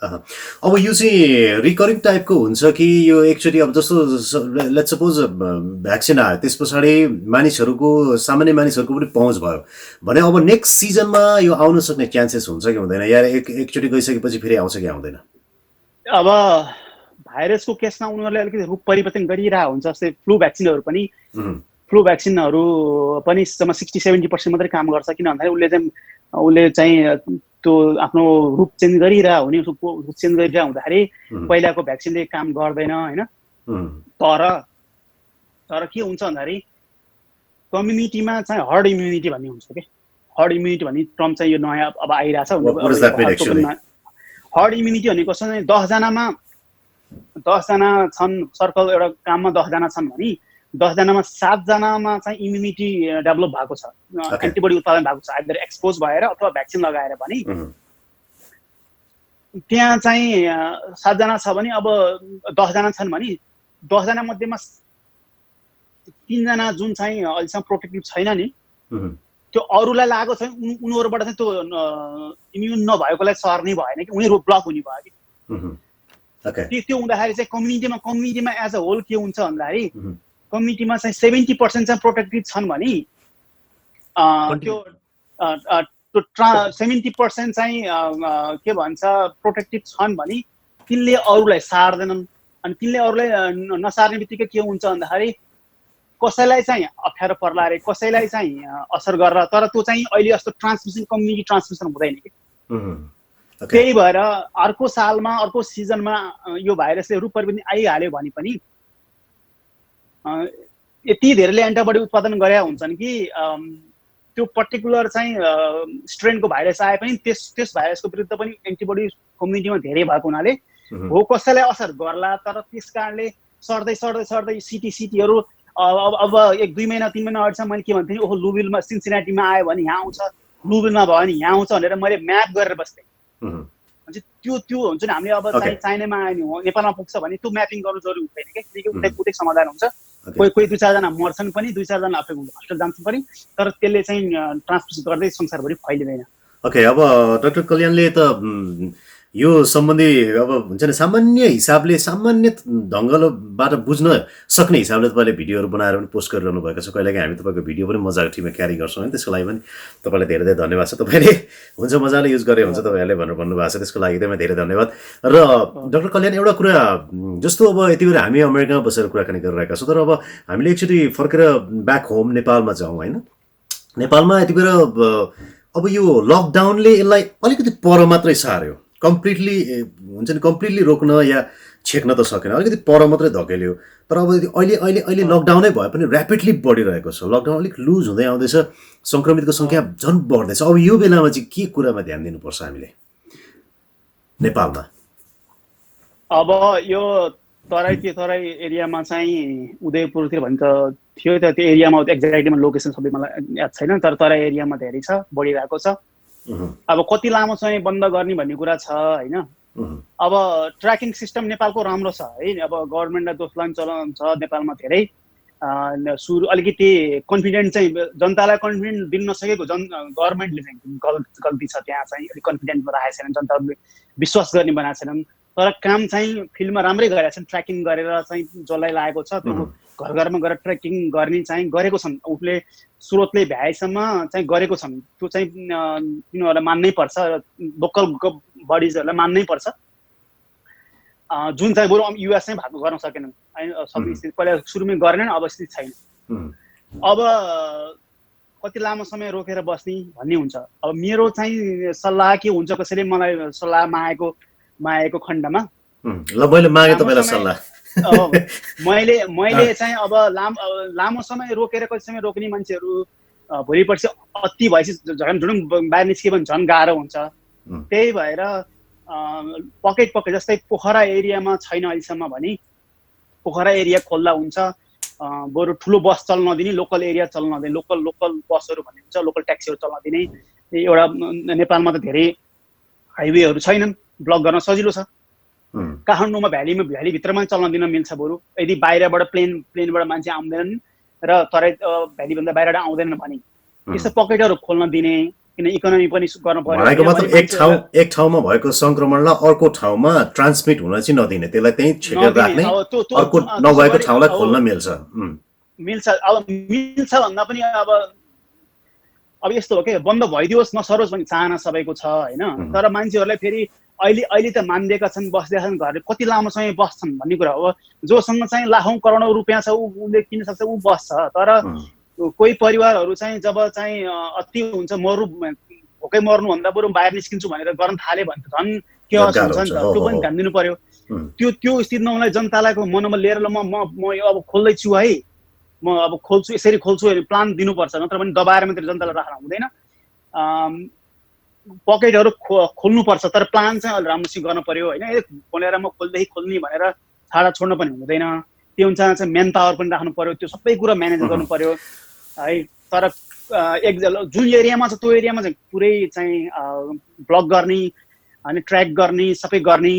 अब यो चाहिँ रिकरिङ टाइपको हुन्छ कि यो एकचोटि, अब जस्तो लेट्स सपोज भ्याक्सिन आयो त्यस पछाडि सामान्य मानिसहरूको पनि पहुँच भयो भने अब नेक्स्ट सिजनमा यो आउन सक्ने चान्सेस हुन्छ कि हुँदैन, या एकचोटि गइसकेपछि फेरि आउँछ कि आउँदैन? अब भाइरसको केसमा उनीहरूले अलिकति रूप परिवर्तन गरिरहेको हुन्छ। जस्तै फ्लू भ्याक्सिनहरू पनि 60-70% मात्रै काम गर्छ, किन भन्दाखेरि उसले चाहिँ त्यो आफ्नो रूप चेन्ज गरिरहेको हुने, रूप चेन्ज गरिरहेको हुँदाखेरि पहिलाको भ्याक्सिनले काम गर्दैन होइन। तर के हुन्छ भन्दाखेरि कम्युनिटीमा चाहिँ हर्ड इम्युनिटी भन्ने हुन्छ कि, हर्ड इम्युनिटी भन्ने टर्म चाहिँ यो नयाँ अब आइरहेछ। हर्ड इम्युनिटी भनेको चाहिँ 10 जनामा 10 जना छन् सर्कल एउटा काममा 10 जना छन् भने 10 जनामा 7 जनामा चाहिँ इम्युनिटी डेभलप भएको छ, एन्टिबडी उत्पादन भएको छ, आइदर एक्सपोज भएर अथवा भ्याक्सिन लगाएर पनि। त्यहाँ चाहिँ 7 जना छ भने अब 10 जना छन् भने 10 जना मध्येमा 3 जना जुन चाहिँ अहिलेसम्म प्रोटेक्टिभ छैन नि, त्यो अरूलाई लागेको छ, उनीहरूबाट चाहिँ त्यो इम्युन नभएकोलाई सर्ने भएन कि उनीहरू ब्लक हुने भयो कि। त्यो हुँदाखेरि चाहिँ कम्युनिटीमा एज अ होल के हुन्छ भन्दाखेरि कम्युनिटीमा चाहिँ 70% चाहिँ प्रोटेक्टिभ छन् भने त्यो 70% चाहिँ के भन्छ प्रोटेक्टिभ छन् भने तिनले अरूलाई सार्दैनन्। अनि तिनले अरूलाई नसार्ने बित्तिकै के हुन्छ भन्दाखेरि कसैलाई चाहिँ अप्ठ्यारो पर्ला अरे, कसैलाई चाहिँ असर गर्ला, तर त्यो चाहिँ अहिले जस्तो ट्रान्समिसन कम्युनिटी ट्रान्समिसन हुँदैन कि। त्यही भएर अर्को सालमा अर्को सिजनमा यो भाइरसले रूप परिवर्तन आइहाल्यो भने पनि यति धेरैले एन्टिबडी उत्पादन गरे हुन्छन् कि त्यो पर्टिकुलर चाहिँ स्ट्रेनको भाइरस आए पनि त्यस भाइरसको विरुद्ध पनि एन्टिबडी कम्युनिटीमा धेरै भएको हुनाले हो कसैलाई असर गर्ला। तर त्यस कारणले सर्दै सिटीहरू अब 1-2 महिना 3 महिना अगाडिसम्म मैले के भन्थेँ, ओहो लुभिलमा सिन्सिनाटीमा आयो भने यहाँ आउँछ, लुभिलमा भयो भने यहाँ आउँछ भनेर मैले म्याप गरेर बस्थेँ। त्यो हुन्छ नि, हामीले अब चाहिँ चाइनामा आयो भने नेपालमा पुग्छ भने त्यो म्यापिङ गर्नु जरुरी हुँदैन क्या, किनकि उतै समाधान हुन्छ। कोही 2-4 जना मर्छन् पनि, 2-4 जना आफै हस्पिटल जान्छन् पनि, तर त्यसले चाहिँ ट्रान्समिट गर्दै संसारभरि फैलिँदैन। ओके, अब डाक्टर कल्याणले त यो सम्बन्धी अब हुन्छ नि सामान्य हिसाबले सामान्य ढङ्गबाट बुझ्न सक्ने हिसाबले तपाईँले भिडियोहरू बनाएर पनि पोस्ट गरिरहनु भएको छ। कहिलेकाहीँ हामी तपाईँको भिडियो पनि मजाको टिममा क्यारी गर्छौँ है, त्यसको लागि पनि तपाईँलाई धेरै धेरै धन्यवाद छ। तपाईँले हुन्छ मजाले युज गरे हुन्छ तपाईँहरूले भनेर भन्नुभएको छ, त्यसको लागि एकदमै धेरै धन्यवाद। र डाक्टर कल्याण एउटा कुरा जस्तो अब यति बेला हामी अमेरिकामा बसेर कुराकानी गरिरहेका छौँ, तर अब हामीले एकचोटि फर्केर ब्याक होम नेपालमा जाउँ होइन। नेपालमा यति बेला अब यो लकडाउनले यसलाई अलिकति पर मात्रै सार्यो, कम्प्लिटली हुन्छ नि कम्प्लिटली रोक्न या छेक्न त सकेन, अलिकति पर मात्रै धकेल्यो। तर अब अहिले लकडाउनै भए पनि ऱ्यापिडली बढिरहेको छ, लकडाउन अलिक लुज हुँदै आउँदैछ, सङ्क्रमितको सङ्ख्या झन् बढ्दैछ। अब यो बेलामा चाहिँ के कुरामा ध्यान दिनुपर्छ हामीले नेपालमा? अब यो तराई एरियामा चाहिँ उदयपुरतिर भन्छ थियो त, त्यो एरियामा एक्ज्याक्टली लोकेसन सबै मलाई याद छैन, तर तराई एरियामा धेरै छ, बढिरहेको छ। अब कति लामो समय बन्द गर्ने भन्ने कुरा छ होइन। अब ट्र्याकिङ सिस्टम नेपालको राम्रो छ है, अब गभर्मेन्टलाई दोष लाग्ने चलन छ नेपालमा धेरै। सुरु अलिकति कन्फिडेन्ट चाहिँ जनतालाई कन्फिडेन्ट दिन नसकेको गभर्मेन्टले चाहिँ गल्ती छ, त्यहाँ चाहिँ अलिक कन्फिडेन्ट राखेको छैनन्, जनताहरूले विश्वास गर्ने बनाएको छैनन्। तर काम चाहिँ फिल्डमा राम्रै गरेका छन्, ट्र्याकिङ गरेर चाहिँ जसलाई लागेको छ त्यो घर घरमा गएर ट्र्याकिङ गर्ने चाहिँ गरेको छन्, उसले स्रोतले भ्याएसम्म चाहिँ गरेको छन्। त्यो चाहिँ तिनीहरूलाई मान्नै पर्छ, लोकल बडिजहरूलाई मान्नै पर्छ। जुन चाहिँ बरु युएस चाहिँ भएको गर्न सकेनन्, सबै स्थिति पहिला सुरुमै गरेनन्, अब स्थिति छैन। अब कति लामो समय रोकेर बस्ने भन्ने हुन्छ। अब मेरो चाहिँ सल्लाह के हुन्छ, कसैले मलाई सल्लाह मागेको खण्डमा ल मैले मागे तपाईँलाई सल्लाह मैले चाहिँ अब लामो समय रोकेर कति समय रोक्ने मान्छेहरू भोलि पर्सि अति भएपछि झुडुङ बाहिर निस्कियो भने झन् गाह्रो हुन्छ। त्यही भएर पकेट जस्तै पोखरा एरियामा छैन अहिलेसम्म भने पोखरा एरिया खोल्दा हुन्छ, बरु ठुलो बस चल्न नदिने, लोकल एरिया चल्न नदिने, लोकल बसहरू भन्ने हुन्छ, लोकल ट्याक्सीहरू चल्न दिने। एउटा नेपालमा त धेरै हाइवेहरू छैनन्, ब्लक गर्न सजिलो छ। काठमाडौँमा भ्यालीभित्रमा चल्न दिन मिल्छ, बरु यदि बाहिरबाट प्लेनबाट मान्छे आउँदैनन् र तराई भ्यालीभन्दा बाहिरबाट आउँदैनन् भने त्यस्तो पकेटहरू खोल्न दिने, किन इकोनोमी पनि गर्न पर्यो। भनेको मतलब एक ठाउँमा भएको संक्रमणलाई अर्को ठाउँमा ट्रान्समिट हुन चाहिँ नदिने, त्यसलाई त्यही छेकेर राख्ने, अर्को नभएको ठाउँलाई खोल्न मिल्छ। अब मिल्छ भन्दा पनि अब यस्तो हो कि बन्द भइदियोस् नसरोस् भन्ने चाहना सबैको छ होइन। तर मान्छेहरूलाई फेरि अहिले त मान्दिएका छन्, बस्दैका छन्, घरले कति लामो समय बस्छन् भन्ने कुरा हो। जोसँग चाहिँ लाखौँ करोडौँ रुपियाँ छ उसले किन्न सक्छ, ऊ बस्छ। तर कोही परिवारहरू चाहिँ जब चाहिँ अति हुन्छ, भोकै मर्नुभन्दा बरु बाहिर निस्किन्छु भनेर गर्न थाल्यो भने त झन् के हुन्छ नि त, त्यो पनि ध्यान दिनु पर्यो। त्यो स्थितिमा उनलाई जनतालाई मनोबल लिएर ल म अब खोल्दैछु है, म अब खोल्छु, यसरी खोल्छु प्लान दिनुपर्छ, नत्र भने दबाएर मात्रै जनतालाई राख्न हुँदैन। पकेटहरू खोल्नुपर्छ, तर प्लान चाहिँ अलि राम्रोसित गर्नु पर्यो होइन। खोलेर म खोल्ने भनेर छाडा छोड्न पनि हुँदैन। त्यो अनुसार चाहिँ मेन पावर पनि राख्नु पर्यो, त्यो सबै कुरा म्यानेज गर्नु पर्यो है। तर जुन एरियामा छ त्यो एरियामा चाहिँ पुरै चाहिँ ब्लक गर्ने अनि ट्र्याक गर्ने सबै गर्ने,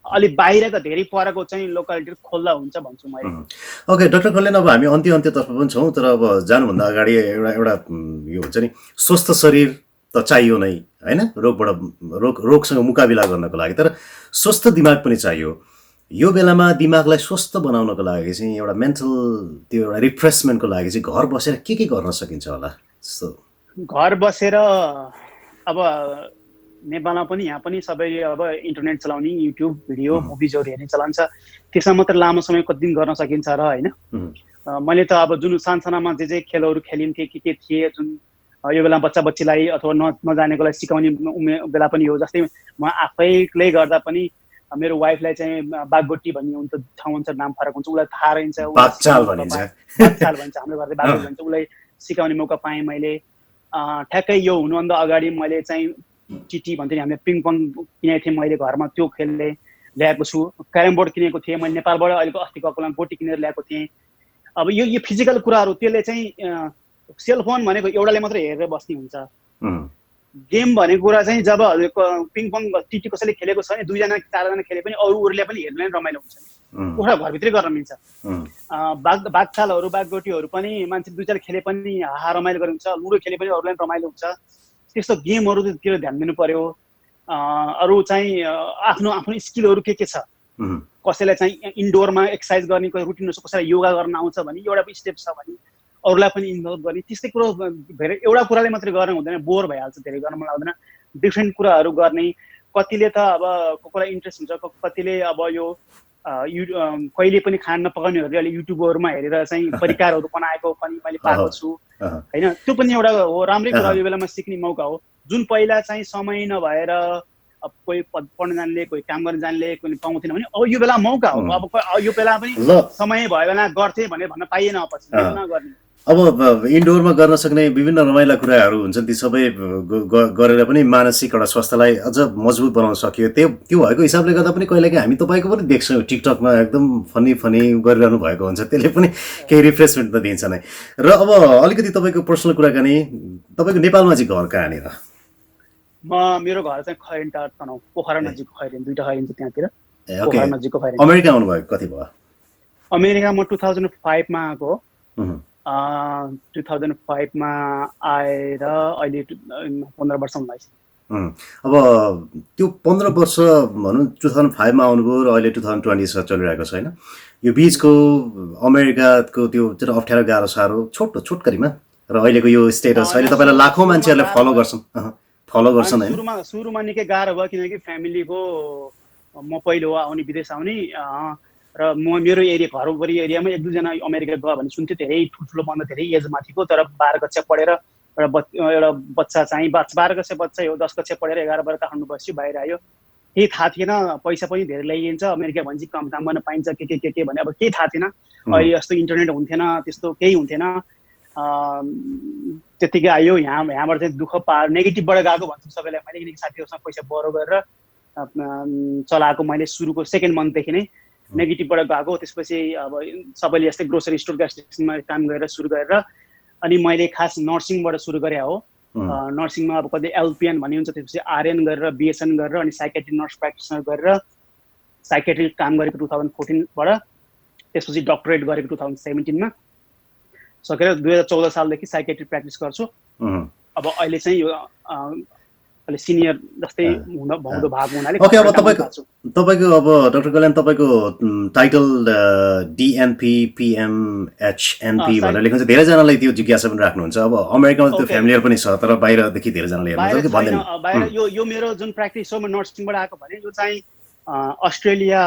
अलिक बाहिरका धेरै परको चाहिँ लोकालिटी खोल्दा हुन्छ भन्छु मैले। ओके डाक्टर कल्याण, अब हामी अन्त्यतर्फ पनि छौँ, तर अब जानुभन्दा अगाडि एउटा यो हुन्छ नि, स्वस्थ शरीर त चाहियो नै होइन, रोगसँग मुकाबिला गर्नको लागि, तर स्वस्थ दिमाग पनि चाहियो। यो बेलामा दिमागलाई स्वस्थ बनाउनको लागि चाहिँ एउटा मेन्टल त्यो एउटा रिफ्रेसमेन्टको लागि चाहिँ घर बसेर के गर्न सकिन्छ होला? घर बसेर अब नेपालमा पनि यहाँ पनि सबैले अब इन्टरनेट चलाउने, युट्युब भिडियो मुभिजहरू हेर्ने चलन छ। त्यसमा मात्र लामो समय कति दिन गर्न सकिन्छ र होइन। मैले त अब जुन सानसानामा जे खेलहरू खेलिन्थे के थिए, जुन यो बेला बच्चा बच्चीलाई अथवा नजानेकोलाई सिकाउने बेला पनि हो। जस्तै म आफैले गर्दा पनि मेरो वाइफलाई चाहिँ बागबोटी भन्ने हुन्छ ठाउँ हुन्छ, नाम फरक हुन्छ, उसलाई थाहा रहन्छ, बागचाल भन्छ, हाम्रो घरले बागबोटी भन्छ, उसलाई सिकाउने मौका पाएँ मैले। ठ्याक्कै यो हुनुभन्दा अगाडि मैले चाहिँ टिटी भन्थेँ हामीले, पिङ पङ किनेको थिएँ मैले घरमा, त्यो खेल्ने ल्याएको छु। क्यारम बोर्ड किनेको थिएँ मैले नेपालबाट, अहिलेको अस्तिको बेलामा गोटी किनेर ल्याएको थिएँ। अब यो फिजिकल कुराहरू, त्यसले चाहिँ सेलफोन भनेको एउटाले मात्रै हेरेर बस्ने हुन्छ। गेम भनेको कुरा चाहिँ जब पिङ पङ टिटी कसैले खेलेको छ भने 2 जना 4 जना खेले पनि अरूले पनि हेर्न रमाइलो हुन्छ नि, उहाँ घरभित्रै गर्न मिल्छ। बागचालहरू बागगोटीहरू पनि मान्छे 2 4 खेले पनि रमाइलो गरिन्छ, लुडो खेले पनि अरूलाई रमाइलो हुन्छ। त्यस्तो गेमहरूतिर ध्यान दिनु पर्यो। अरू चाहिँ आफ्नो स्किलहरू के छ, कसैलाई चाहिँ इन्डोरमा एक्सर्साइज गर्ने रुटिन छ, कसैलाई योगा गर्न आउँछ भने एउटा स्टेप छ भने अरूलाई पनि इन्भल्भ गर्ने। त्यस्तै कुरो धेरै एउटा कुराले मात्रै गर्न हुँदैन, बोर भइहाल्छ, धेरै गर्न मन लाग्दैन। डिफ्रेन्ट कुराहरू गर्ने, कतिले त अब कसैलाई इन्ट्रेस्ट हुन्छ, कतिले अब यो कहिले पनि खाना नपकाउनेहरूले अहिले युट्युबहरूमा हेरेर चाहिँ परिकारहरू बनाएको पनि मैले पाएको छु होइन। त्यो पनि एउटा हो, राम्रै कुरा, यो बेलामा सिक्ने मौका हो। जुन पहिला चाहिँ समय नभएर कोही पढ्न जान्ने, कोही काम गर्न जान्ने, कोही पाउँथेन भने अब यो बेला मौका हो। अब यो बेला पनि समय भयो बेला गर्थे भनेर भन्न पाइएन, पछि नगर्ने। अब इन्डोरमा गर्न सक्ने विभिन्न रमाइला कुराहरू हुन्छन्, ती सबै गरेर पनि मानसिक एउटा स्वास्थ्यलाई अझ मजबुत बनाउन सकियो। त्यो भएको हिसाबले गर्दा पनि कहिलेकाहीँ हामी तपाईँको पनि देख्छौँ टिकटकमा एकदम फनी गरिरहनु भएको हुन्छ, त्यसले पनि केही रिफ्रेसमेन्ट त दिन्छ नै। र अब अलिकति तपाईँको पर्सनल कुराकानी, तपाईँको नेपालमा चाहिँ घर कहाँनिर? मेरो घर चाहिँ खैरेन्टा तनहुँ, पोखरा नजिक खैरेन, 2टा खैरेन छ त्यहाँतिर, पोखरा नजिकको खैरेन। अमेरिका आउनुभएको कति भयो? अमेरिका म 2005 मा आएको हो। 2005 मा आएर अहिले 15 वर्ष हुँदैछ। अब त्यो 15 वर्ष भनौँ 2005 मा आउनुभयो र अहिले 2020 चलिरहेको छ होइन। यो बिचको अमेरिकाको त्यो अप्ठ्यारो गाह्रो साह्रो छोटकरीमा र अहिलेको यो स्टेटस, अहिले तपाईँलाई लाखौँ मान्छेहरूले फलो गर्छन् होइन। सुरुमा निकै गाह्रो भयो, किनकि फ्यामिलीको म पहिलो हो आउने, विदेश आउने, र मेरो घर वरि एरियामा 1 2 जना अमेरिका गयो भने सुन्थ्यो। धेरै ठुल्ठुलो भन्दा धेरै एज माथिको, तर 12 कक्षा पढेर एउटा बच्चा चाहिँ 12 कक्षा बच्चा हो, 10 कक्षा पढेर 11 वर्ष काठमाडौँ बस्यो, बाहिर आयो। केही थाहा थिएन, पैसा पनि धेरै ल्याइन्छ अमेरिका भनेपछि, कम काम गर्न पाइन्छ के भने अब केही थाहा थिएन। अहिले जस्तो इन्टरनेट हुन्थेन, त्यस्तो केही हुन्थेन। त्यतिकै आयो, यहाँबाट चाहिँ दुःख नेगेटिभबाट गएको भन्छु सबैलाई मैले, किनकि साथीहरूसँग पैसा बरो गरेर चलाएको मैले सुरुको 2nd मन्थदेखि नै नेगेटिभबाट गएको। त्यसपछि अब सबैले यस्तै ग्रोसरी स्टोर ग्यास स्टेसनमा काम गरेर सुरु गरेर, अनि मैले खास नर्सिङबाट सुरु गरेँ हो। नर्सिङमा अब कति एलपिएन भन्ने हुन्छ, त्यसपछि आरएन गरेर बिएसएन गरेर अनि साइकेट्री नर्स प्र्याक्टिसनर गरेर साइकेट्री काम गरेको 2014बाट। त्यसपछि डक्टरेट गरेको 2017 मा सकेर 2014 सालदेखि साइकेट्री प्र्याक्टिस गर्छु। अब अहिले चाहिँ यो अहिले सिनियर जस्तै भएको हुनाले। ओके, अब तपाईँको अब डाक्टर कल्याण, तपाईँको टाइटल डिएनपी पिएमएचएनपी भनेर लेख्नुहुन्छ, धेरैजनाले त्यो जिज्ञासा पनि राख्नुहुन्छ। अब अमेरिकामा त्यो फ्यामिलियर पनि छ, तर बाहिरदेखि धेरैजनाले हेर्नुहुन्छ कि भन्दैन? बाहिर यो मेरो जुन प्र्याक्टिस हो, म नर्सिङबाट आएको भने यो चाहिँ अस्ट्रेलिया,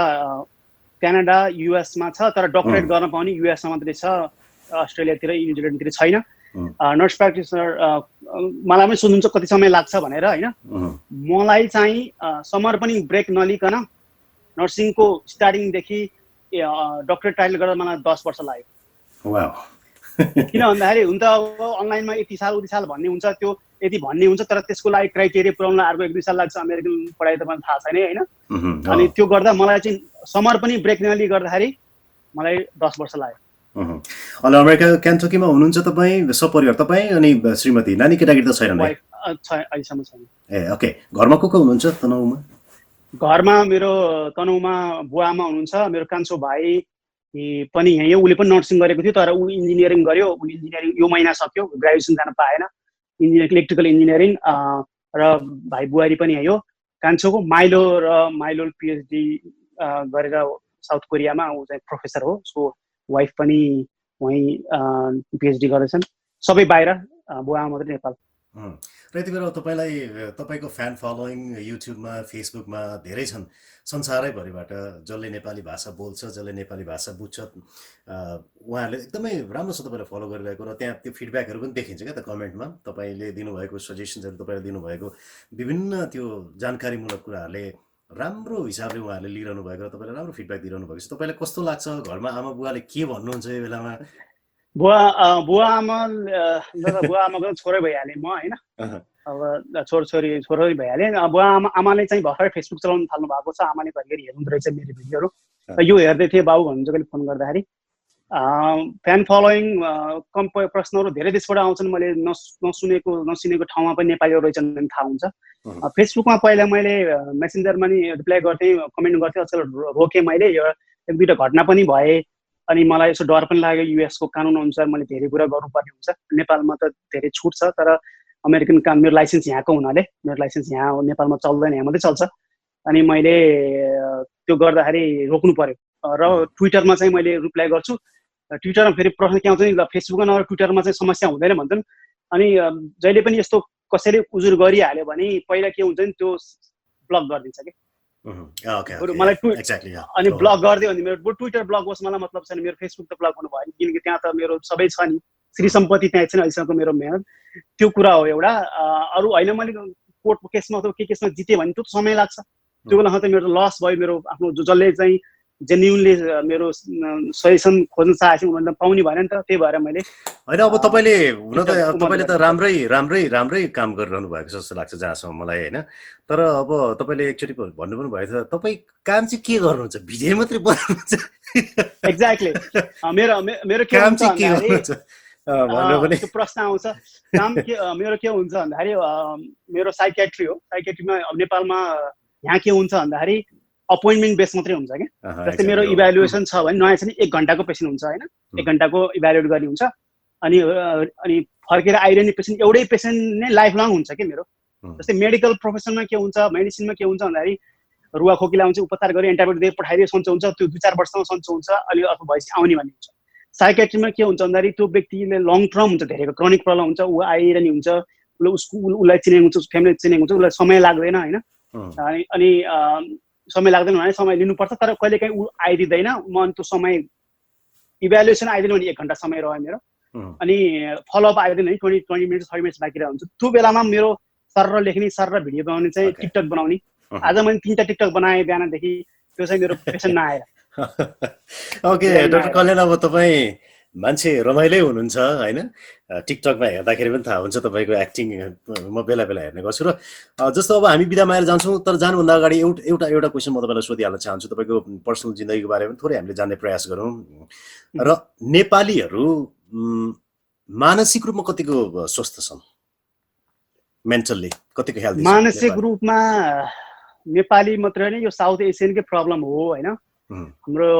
क्यानाडा, युएसमा छ, तर डक्टरेट गर्न पाउने युएसमा मात्रै छ, अस्ट्रेलियातिर न्युजिल्यान्डतिर छैन। नर्स प्र्याक्टिसनर मलाई पनि सोध्नुहुन्छ कति समय लाग्छ भनेर होइन। मलाई चाहिँ समर पनि ब्रेक नलिकन नर्सिङको स्टार्टिङदेखि डक्टरेट टाइटल गर्दा मलाई 10 वर्ष लाग्यो। किन भन्दाखेरि हुन त अब अनलाइनमा यति साल उति साल भन्ने हुन्छ, त्यो यति भन्ने हुन्छ, तर त्यसको लागि क्राइटेरिया पुऱ्याउनलाई अर्को 1-2 साल लाग्छ। अमेरिकन पढाइ त मलाई थाहा छैन होइन। अनि त्यो गर्दा मलाई चाहिँ समर पनि ब्रेक नली गर्दाखेरि मलाई 10 वर्ष लाग्यो। अहिले अमेरिका क्यान्टकीमा हुनुहुन्छ तपाईँ, सपरिवार तपाईँ अनि श्रीमती, नानी केटाकेटी त छैन? अहिलेसम्म छैन। ए ओके। घरमा को हुनुहुन्छ तनहुमा? घरमा मेरो तनहुमा बुवा आमा हुनुहुन्छ, मेरो कान्छो भाइ पनि यहीँ हो। उसले पनि नर्सिङ गरेको थियो, तर ऊ इन्जिनियरिङ गर्यो। ऊ इन्जिनियरिङ यो महिना सक्यो, ग्रेजुएसन जान पाएन, इन्जिनियरिङ इलेक्ट्रिकल इन्जिनियरिङ। र भाइ बुहारी पनि यहीँ हो। कान्छोको माइलो पिएचडी गरेर साउथ कोरियामा, ऊ चाहिँ प्रोफेसर हो। उसको वाइफ पनि वहीँ पिएचडी गर्दैछन्। सबै बाहिर, बुवा आमा मात्रै नेपाल। र यति बेला तपाईँको फ्यान फलोइङ युट्युबमा, फेसबुकमा धेरै छन् संसारैभरिबाट। जसले नेपाली भाषा बोल्छ, जसले नेपाली भाषा बुझ्छ, उहाँहरूले एकदमै राम्रो छ तपाईँलाई फलो गरिरहेको। र त्यहाँ त्यो फिडब्याकहरू पनि देखिन्छ क्या त कमेन्टमा। तपाईँले दिनुभएको सजेसन्सहरू, तपाईँले दिनुभएको विभिन्न त्यो जानकारीमूलक कुराहरूले राम्रो हिसाबले उहाँहरूले लिइरहनु भएको र तपाईँलाई राम्रो फिडब्याक दिइरहनु भएको छ। तपाईँलाई कस्तो लाग्छ? घरमा आमा बुवाले के भन्नुहुन्छ यो बेलामा? बुवा आमाको छोरै भइहालेँ म होइन। अब छोरी भइहालेँ। बुवा आमाले चाहिँ भर्खरै फेसबुक चलाउनु थाल्नु भएको छ। आमाले घरिघरि हेर्नु रहेछ मेरो भिडियोहरू। यो हेर्दै थिएँ बाबु भन्नुहुन्छ कहिले फोन गर्दाखेरि। फ्यान फलोइङ कम प्रश्नहरू धेरै देशबाट आउँछन्। मैले नसुनेको ठाउँमा पनि नेपालीहरू रहेछन् भने थाहा हुन्छ। फेसबुकमा पहिला मैले मेसेन्जरमा नि रिप्लाई गर्थेँ, कमेन्ट गर्थेँ। आजकल रोकेँ मैले। 1-2टा घटना पनि भए। अनि मलाई यसो डर पनि लाग्यो, युएसको कानुन अनुसार मैले धेरै कुरा गर्नुपर्ने हुन्छ। नेपालमा त धेरै छुट छ, तर अमेरिकन काम, मेरो लाइसेन्स यहाँको हुनाले मेरो लाइसेन्स यहाँ नेपालमा चल्दैन, यहाँ मात्रै चल्छ। अनि मैले त्यो गर्दाखेरि रोक्नु पर्यो। र ट्विटरमा चाहिँ मैले रिप्लाई गर्छु। ट्विटरमा फेरि प्रश्न के आउँछ नि, फेसबुकमा नभएर ट्विटरमा चाहिँ समस्या हुँदैन भन्छन्। अनि जहिले पनि यस्तो कसैले उजुर गरिहाल्यो भने पहिला के हुन्छ नि, त्यो ब्लक गरिदिन्छ कि। मलाई अनि ब्लक गरिदियो भने मेरो ट्विटर ब्लक होस्, मलाई मतलब छैन। मेरो फेसबुक त ब्लक हुनु भयो, किनकि त्यहाँ त मेरो सबै छ नि, श्री सम्पत्ति त्यहाँ छैन अहिलेसम्मको मेरो मेहनत। त्यो कुरा हो एउटा। अरू होइन, मैले कोर्टको केसमा अथवा के केसमा जितेँ भने त्यो समय लाग्छ। त्यो बेलामा त मेरो लस भयो। मेरो आफ्नो जसले चाहिँ जेन्युनली मेरो सजेसन खोज्न चाहेको छु उनीहरूले पाउने भएन नि त। त्यही भएर मैले होइन। अब तपाईँले त राम्रै काम गरिरहनु भएको जस्तो लाग्छ जहाँसम्म मलाई होइन। तर अब तपाईँले एकचोटि भन्नु पनि भएको छ, तपाईँ काम चाहिँ के गर्नुहुन्छ? भिडियो मात्रै बनाउनुहुन्छ? एक्ज्याक्टली। मेरो के हुन्छ भन्दाखेरि त्यो प्रश्न आउँछ, काम के मेरो के हुन्छ भन्दाखेरि मेरो साइकेट्री हो। साइकेट्रीमा नेपालमा यहाँ के हुन्छ भन्दाखेरि अपोइन्टमेन्ट बेस मात्रै हुन्छ क्या। जस्तै मेरो इभ्यालुएसन छ भने नयाँ छ नि 1 घन्टाको पेसेन्ट हुन्छ होइन, 1 घन्टाको इभ्यालुएट गर्ने हुन्छ। अनि फर्केर आइरहने पेसेन्ट एउटै पेसेन्ट नै लाइफ लङ हुन्छ कि मेरो। जस्तै मेडिकल प्रोफेसनमा के हुन्छ, मेडिसिनमा के हुन्छ भन्दाखेरि रुवा खोकीला हुन्छ, उपचार गरी एन्टिबायोटिक दिएर पठाइदिए सन्चो हुन्छ, त्यो 2-4 वर्षसम्म सन्चो हुन्छ, अलि अर्को भएपछि आउने भन्ने हुन्छ। साइकेट्रीमा के हुन्छ भन्दाखेरि त्यो व्यक्तिले लङ टर्म हुन्छ, धेरैको क्रोनिक प्रब्लम हुन्छ, ऊ आइरहने हुन्छ, उसलाई चिनेको हुन्छ, उसको फ्यामिली चिनेको हुन्छ, उसलाई समय लाग्दैन होइन। अनि समय लाग्दैन भने समय लिनुपर्छ, तर कहिले काहीँ ऊ आइदिँदैन। म त्यो समय इभ्यालुएसन आइदिनु भने 1 घन्टा समय रह्यो मेरो। अनि फलोअप आइदिनु भने 20 मिनट 30 मिनट बाँकी हुन्छ। त्यो बेलामा मेरो सर लेख्ने, सर भिडियो बनाउने चाहिँ टिकटक बनाउने। आज मैले 3टा टिकटक बनाएँ बिहानदेखि। त्यो चाहिँ मेरो पेसन नआएर। ओके डाक्टर कल्याण, अब तपाईँ मान्छे रमाइलै हुनुहुन्छ होइन। टिकटकमा हेर्दाखेरि पनि थाहा हुन्छ तपाईँको एक्टिङ म बेला बेला हेर्ने गर्छु। र जस्तो अब हामी बिदा मागेर जान्छौँ, तर जानुभन्दा अगाडि एउटा क्वेसन म तपाईँलाई सोधिहाल्न चाहन्छु। तपाईँको पर्सनल जिन्दगीको बारेमा थोरै हामीले जान्ने प्रयास गरौँ। र नेपालीहरू मानसिक रूपमा कतिको स्वस्थ छन्? मेन्टल्ली कतिको हेल्दी? मानसिक रूपमा नेपाली मात्रै होइन, यो साउथ एसियनकै प्रब्लम हो होइन। हाम्रो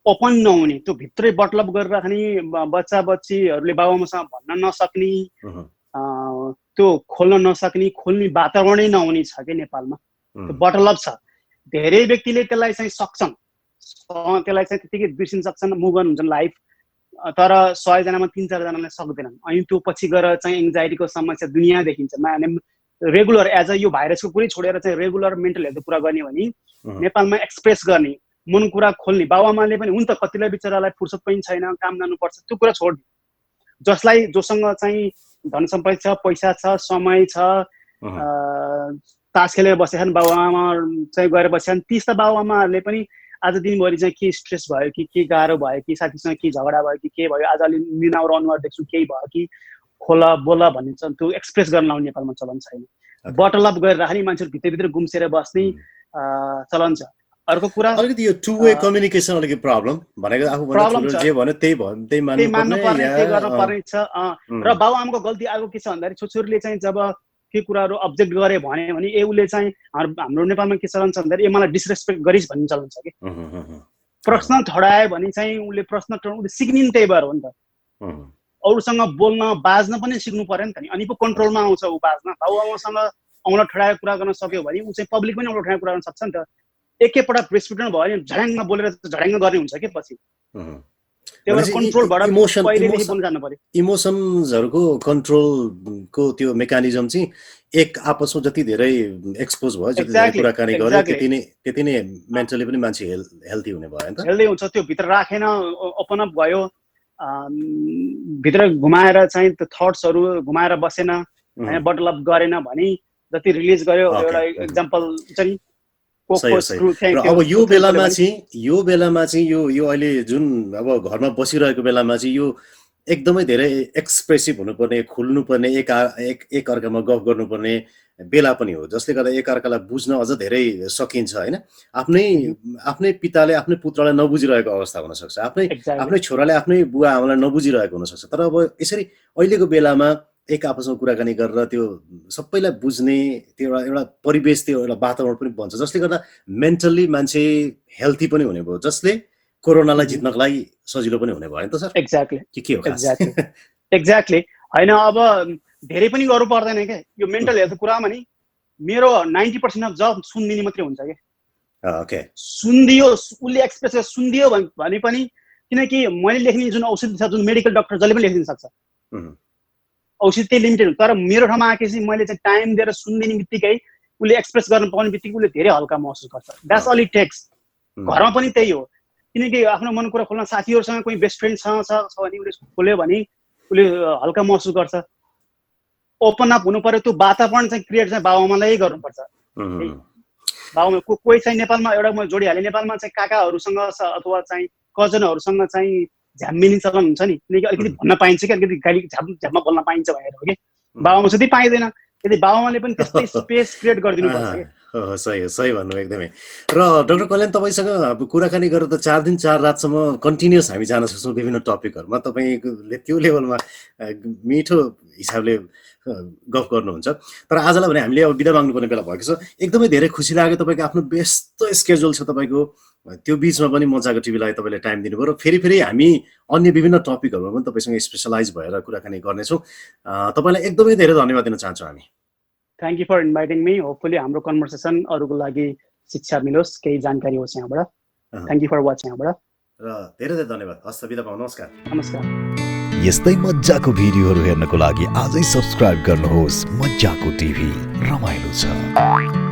ओपन नहुने, त्यो भित्रै बटलप गरेर राख्ने, बच्चा बच्चीहरूले बाबुआमासँग भन्न नसक्ने, त्यो खोल्न नसक्ने, खोल्ने वातावरणै नहुने छ कि नेपालमा। त्यो बटलप छ। धेरै व्यक्तिले त्यसलाई चाहिँ सक्छन्, त्यसलाई चाहिँ त्यतिकै बिर्सिन सक्छन्, मुभ अन हुन्छन् लाइफ। तर 100 जनामा 3-4 जनाले सक्दैनन्। अनि त्यो पछि गएर चाहिँ एङ्जाइटीको समस्या दुनियाँ देखिन्छ। रेगुलर एज यो भाइरसको कुरै छोडेर चाहिँ रेगुलर मेन्टल हेल्थ कुरा गर्ने भने नेपालमा एक्सप्रेस गर्ने, मन कुरा खोल्ने, बाबुआमाले पनि हुन्छ, कतिलाई बिचरालाई फुर्सद पनि छैन, काम जानुपर्छ, त्यो कुरा छोड्ने। जोसँग चाहिँ धन सम्पत्ति छ, पैसा छ, समय छ, तास खेलेर बसेछन्, बाबुआमा चाहिँ गएर बसेछन्, तीस्ता बाबुआमाहरूले पनि आज दिनभरि चाहिँ के स्ट्रेस भयो कि के गाह्रो भयो कि साथीसँग के झगडा भयो कि के भयो, आज अलि निनाउरो अनुहार देख्छु केही भयो कि खोला बोला भनिन्छ त्यो एक्सप्रेस गर्न लाउने नेपालमा चलन छैन। बटल अप गरेर राख्ने, मान्छेहरू भित्रभित्र गुम्सेर बस्ने चलन छ। अर्को कुरा अलिकति यो टु वे कम्युनिकेसन अलिकति प्रब्लम भनेको आफूभन्दा ठुलो जे भन्यो त्यही मान्नुपर्ने त्यही गर्नुपर्ने छ। र बाबुआमाको गल्ती आएको के छ भन्दाखेरि छोरीले चाहिँ जब के कुराहरू अब्जेक्ट गरे भने उसले चाहिँ हाम्रो नेपालमा के चलन छ भन्दाखेरि मलाई डिसरेस्पेक्ट गरिस् भन्ने चलन छ कि प्रश्न ठडायो भने चाहिँ उसले प्रश्न उसले सिक्ने त्यही भएर हो नि त। अरूसँग बोल्न बाज्न पनि सिक्नु पर्यो नि त नि, अनि पो कन्ट्रोलमा आउँछ ऊ बाज्न। बाबुआमासँग औँला ठडाएर कुरा गर्न सक्यो भने ऊ चाहिँ पब्लिक पनि औँला ठडाएर कुरा गर्न सक्छ नि त। एकैपल्ट प्रेसपिटेन्ट भयो भने झड्याङ्गमा बोलेर झड्याङ्ग गर्ने हुन्छ कि पछि। इमोसन्सहरूको कन्ट्रोलको त्यो मेकानिजम चाहिँ एक आपसमा जति धेरै एक्सपोज भयो जति धेरै कुराकानी गर्यो त्यति नै मेन्टली पनि मान्छे हेल्दी हुने भयो नि त। हेल्दी हुन्छ। त्यो भित्र राखेन, ओपन अप भयो, भित्र घुमाएर चाहिँ त्यो थट्सहरू घुमाएर बसेन, बटल अप गरेन भने जति रिलिज गर्यो। एउटा इक्जाम्पल चाहिँ अब यो बेलामा चाहिँ यो अहिले जुन अब घरमा बसिरहेको बेलामा चाहिँ यो एकदमै धेरै एक्सप्रेसिभ हुनुपर्ने, खुल्नुपर्ने, एक अर्कामा गफ गर्नुपर्ने बेला पनि हो, जसले गर्दा एकअर्कालाई बुझ्न अझ धेरै सकिन्छ होइन। आफ्नै पिताले आफ्नै पुत्रलाई नबुझिरहेको अवस्था हुनसक्छ, आफ्नै छोराले आफ्नै बुवा आमालाई नबुझिरहेको हुनसक्छ। तर अब यसरी अहिलेको बेलामा एक आपसमा कुराकानी गरेर त्यो सबैलाई बुझ्ने त्यो एउटा परिवेश, त्यो एउटा वातावरण पनि बन्छ, जसले गर्दा मेन्टल्ली मान्छे हेल्थी पनि हुने भयो, जसले कोरोनालाई जित्नको लागि सजिलो पनि हुने भयो नि त सर। एक्ज्याक्टली के हो एक्ज्याक्टली होइन। अब धेरै पनि गर्नु पर्दैन क्या यो मेन्टल हेल्थ कुरामा नि। मेरो 90% अफ जब सुनिदिने मात्रै हुन्छ क्या। सुनिदियो, उसले एक्सप्रेस सुनिदियो भने पनि, किनकि मैले लेख्ने जुन औषधि छ, जुन मेडिकल डक्टर जसले पनि लेखिदिन सक्छ, औषधि त्यही लिमिटेड हुन्छ। तर मेरो ठाउँमा आएपछि मैले चाहिँ टाइम दिएर सुनिदिने बित्तिकै उसले एक्सप्रेस गर्न पाउने बित्तिकै उसले धेरै हल्का महसुस गर्छ। That's all it takes. घरमा पनि त्यही हो, किनकि आफ्नो मन कुरा खोल्न साथीहरूसँग कोही बेस्ट फ्रेन्डसँग छ भने उसले खोल्यो भने उसले हल्का महसुस गर्छ। ओपन अप हुनु पर्यो, त्यो वातावरण चाहिँ क्रिएट चाहिँ बाबुआमालाई गर्नुपर्छ। बाबुआमा कोही चाहिँ नेपालमा एउटा म जोडिहालेँ, नेपालमा चाहिँ काकाहरूसँग अथवा चाहिँ कजनहरूसँग चाहिँ झ्याम्मिने चलन हुन्छ नि, किनकि अलिकति भन्न पाइन्छ कि अलिकति गाली झ्यापमा बोल्न पाइन्छ भनेर हो कि। बाबुआमा चाहिँ पाइँदैन, यदि बाबुआमाले पनि त्यस्तै स्पेस क्रिएट गरिदिनु पर्छ। सही भन्नु एकदमै। र डाक्टर कल्याण, तपाईँसँग कुराकानी गरेर त 4 दिन 4 रातसम्म कन्टिन्युस हामी जान सक्छौँ विभिन्न टपिकहरूमा। तपाईँले त्यो लेभलमा मिठो हिसाबले गफ गर्नुहुन्छ। तर आजलाई भने हामीले अब बिदा माग्नुपर्ने बेला भएको छ। एकदमै धेरै खुसी लाग्यो, तपाईँको आफ्नो व्यस्त स्केड्युल छ तपाईँको, त्यो बिचमा पनि मजाको टिभीलाई तपाईँले टाइम दिनुभयो। र फेरि हामी अन्य विभिन्न टपिकहरूमा पनि तपाईँसँग स्पेसलाइज भएर कुराकानी गर्नेछौँ। तपाईँलाई एकदमै धेरै धन्यवाद दिन चाहन्छौँ हामी। Thank you for inviting me. Hopefully हाम्रो कन्भर्सेसन अरूको लागि शिक्षा मिलोस्, केही जानकारी होस् यहाँबाट। थ्याङ्क यू फर वाचिङ यहाँबाट। र धेरै धेरै धन्यवाद। हस्त बिदा पाउँ। नमस्कार। नमस्कार। यस्तै मज्जाको भिडियोहरू हेर्नको लागि आजै सब्स्क्राइब गर्नुहोस् मज्जाको टिभी। रमाइलो छ।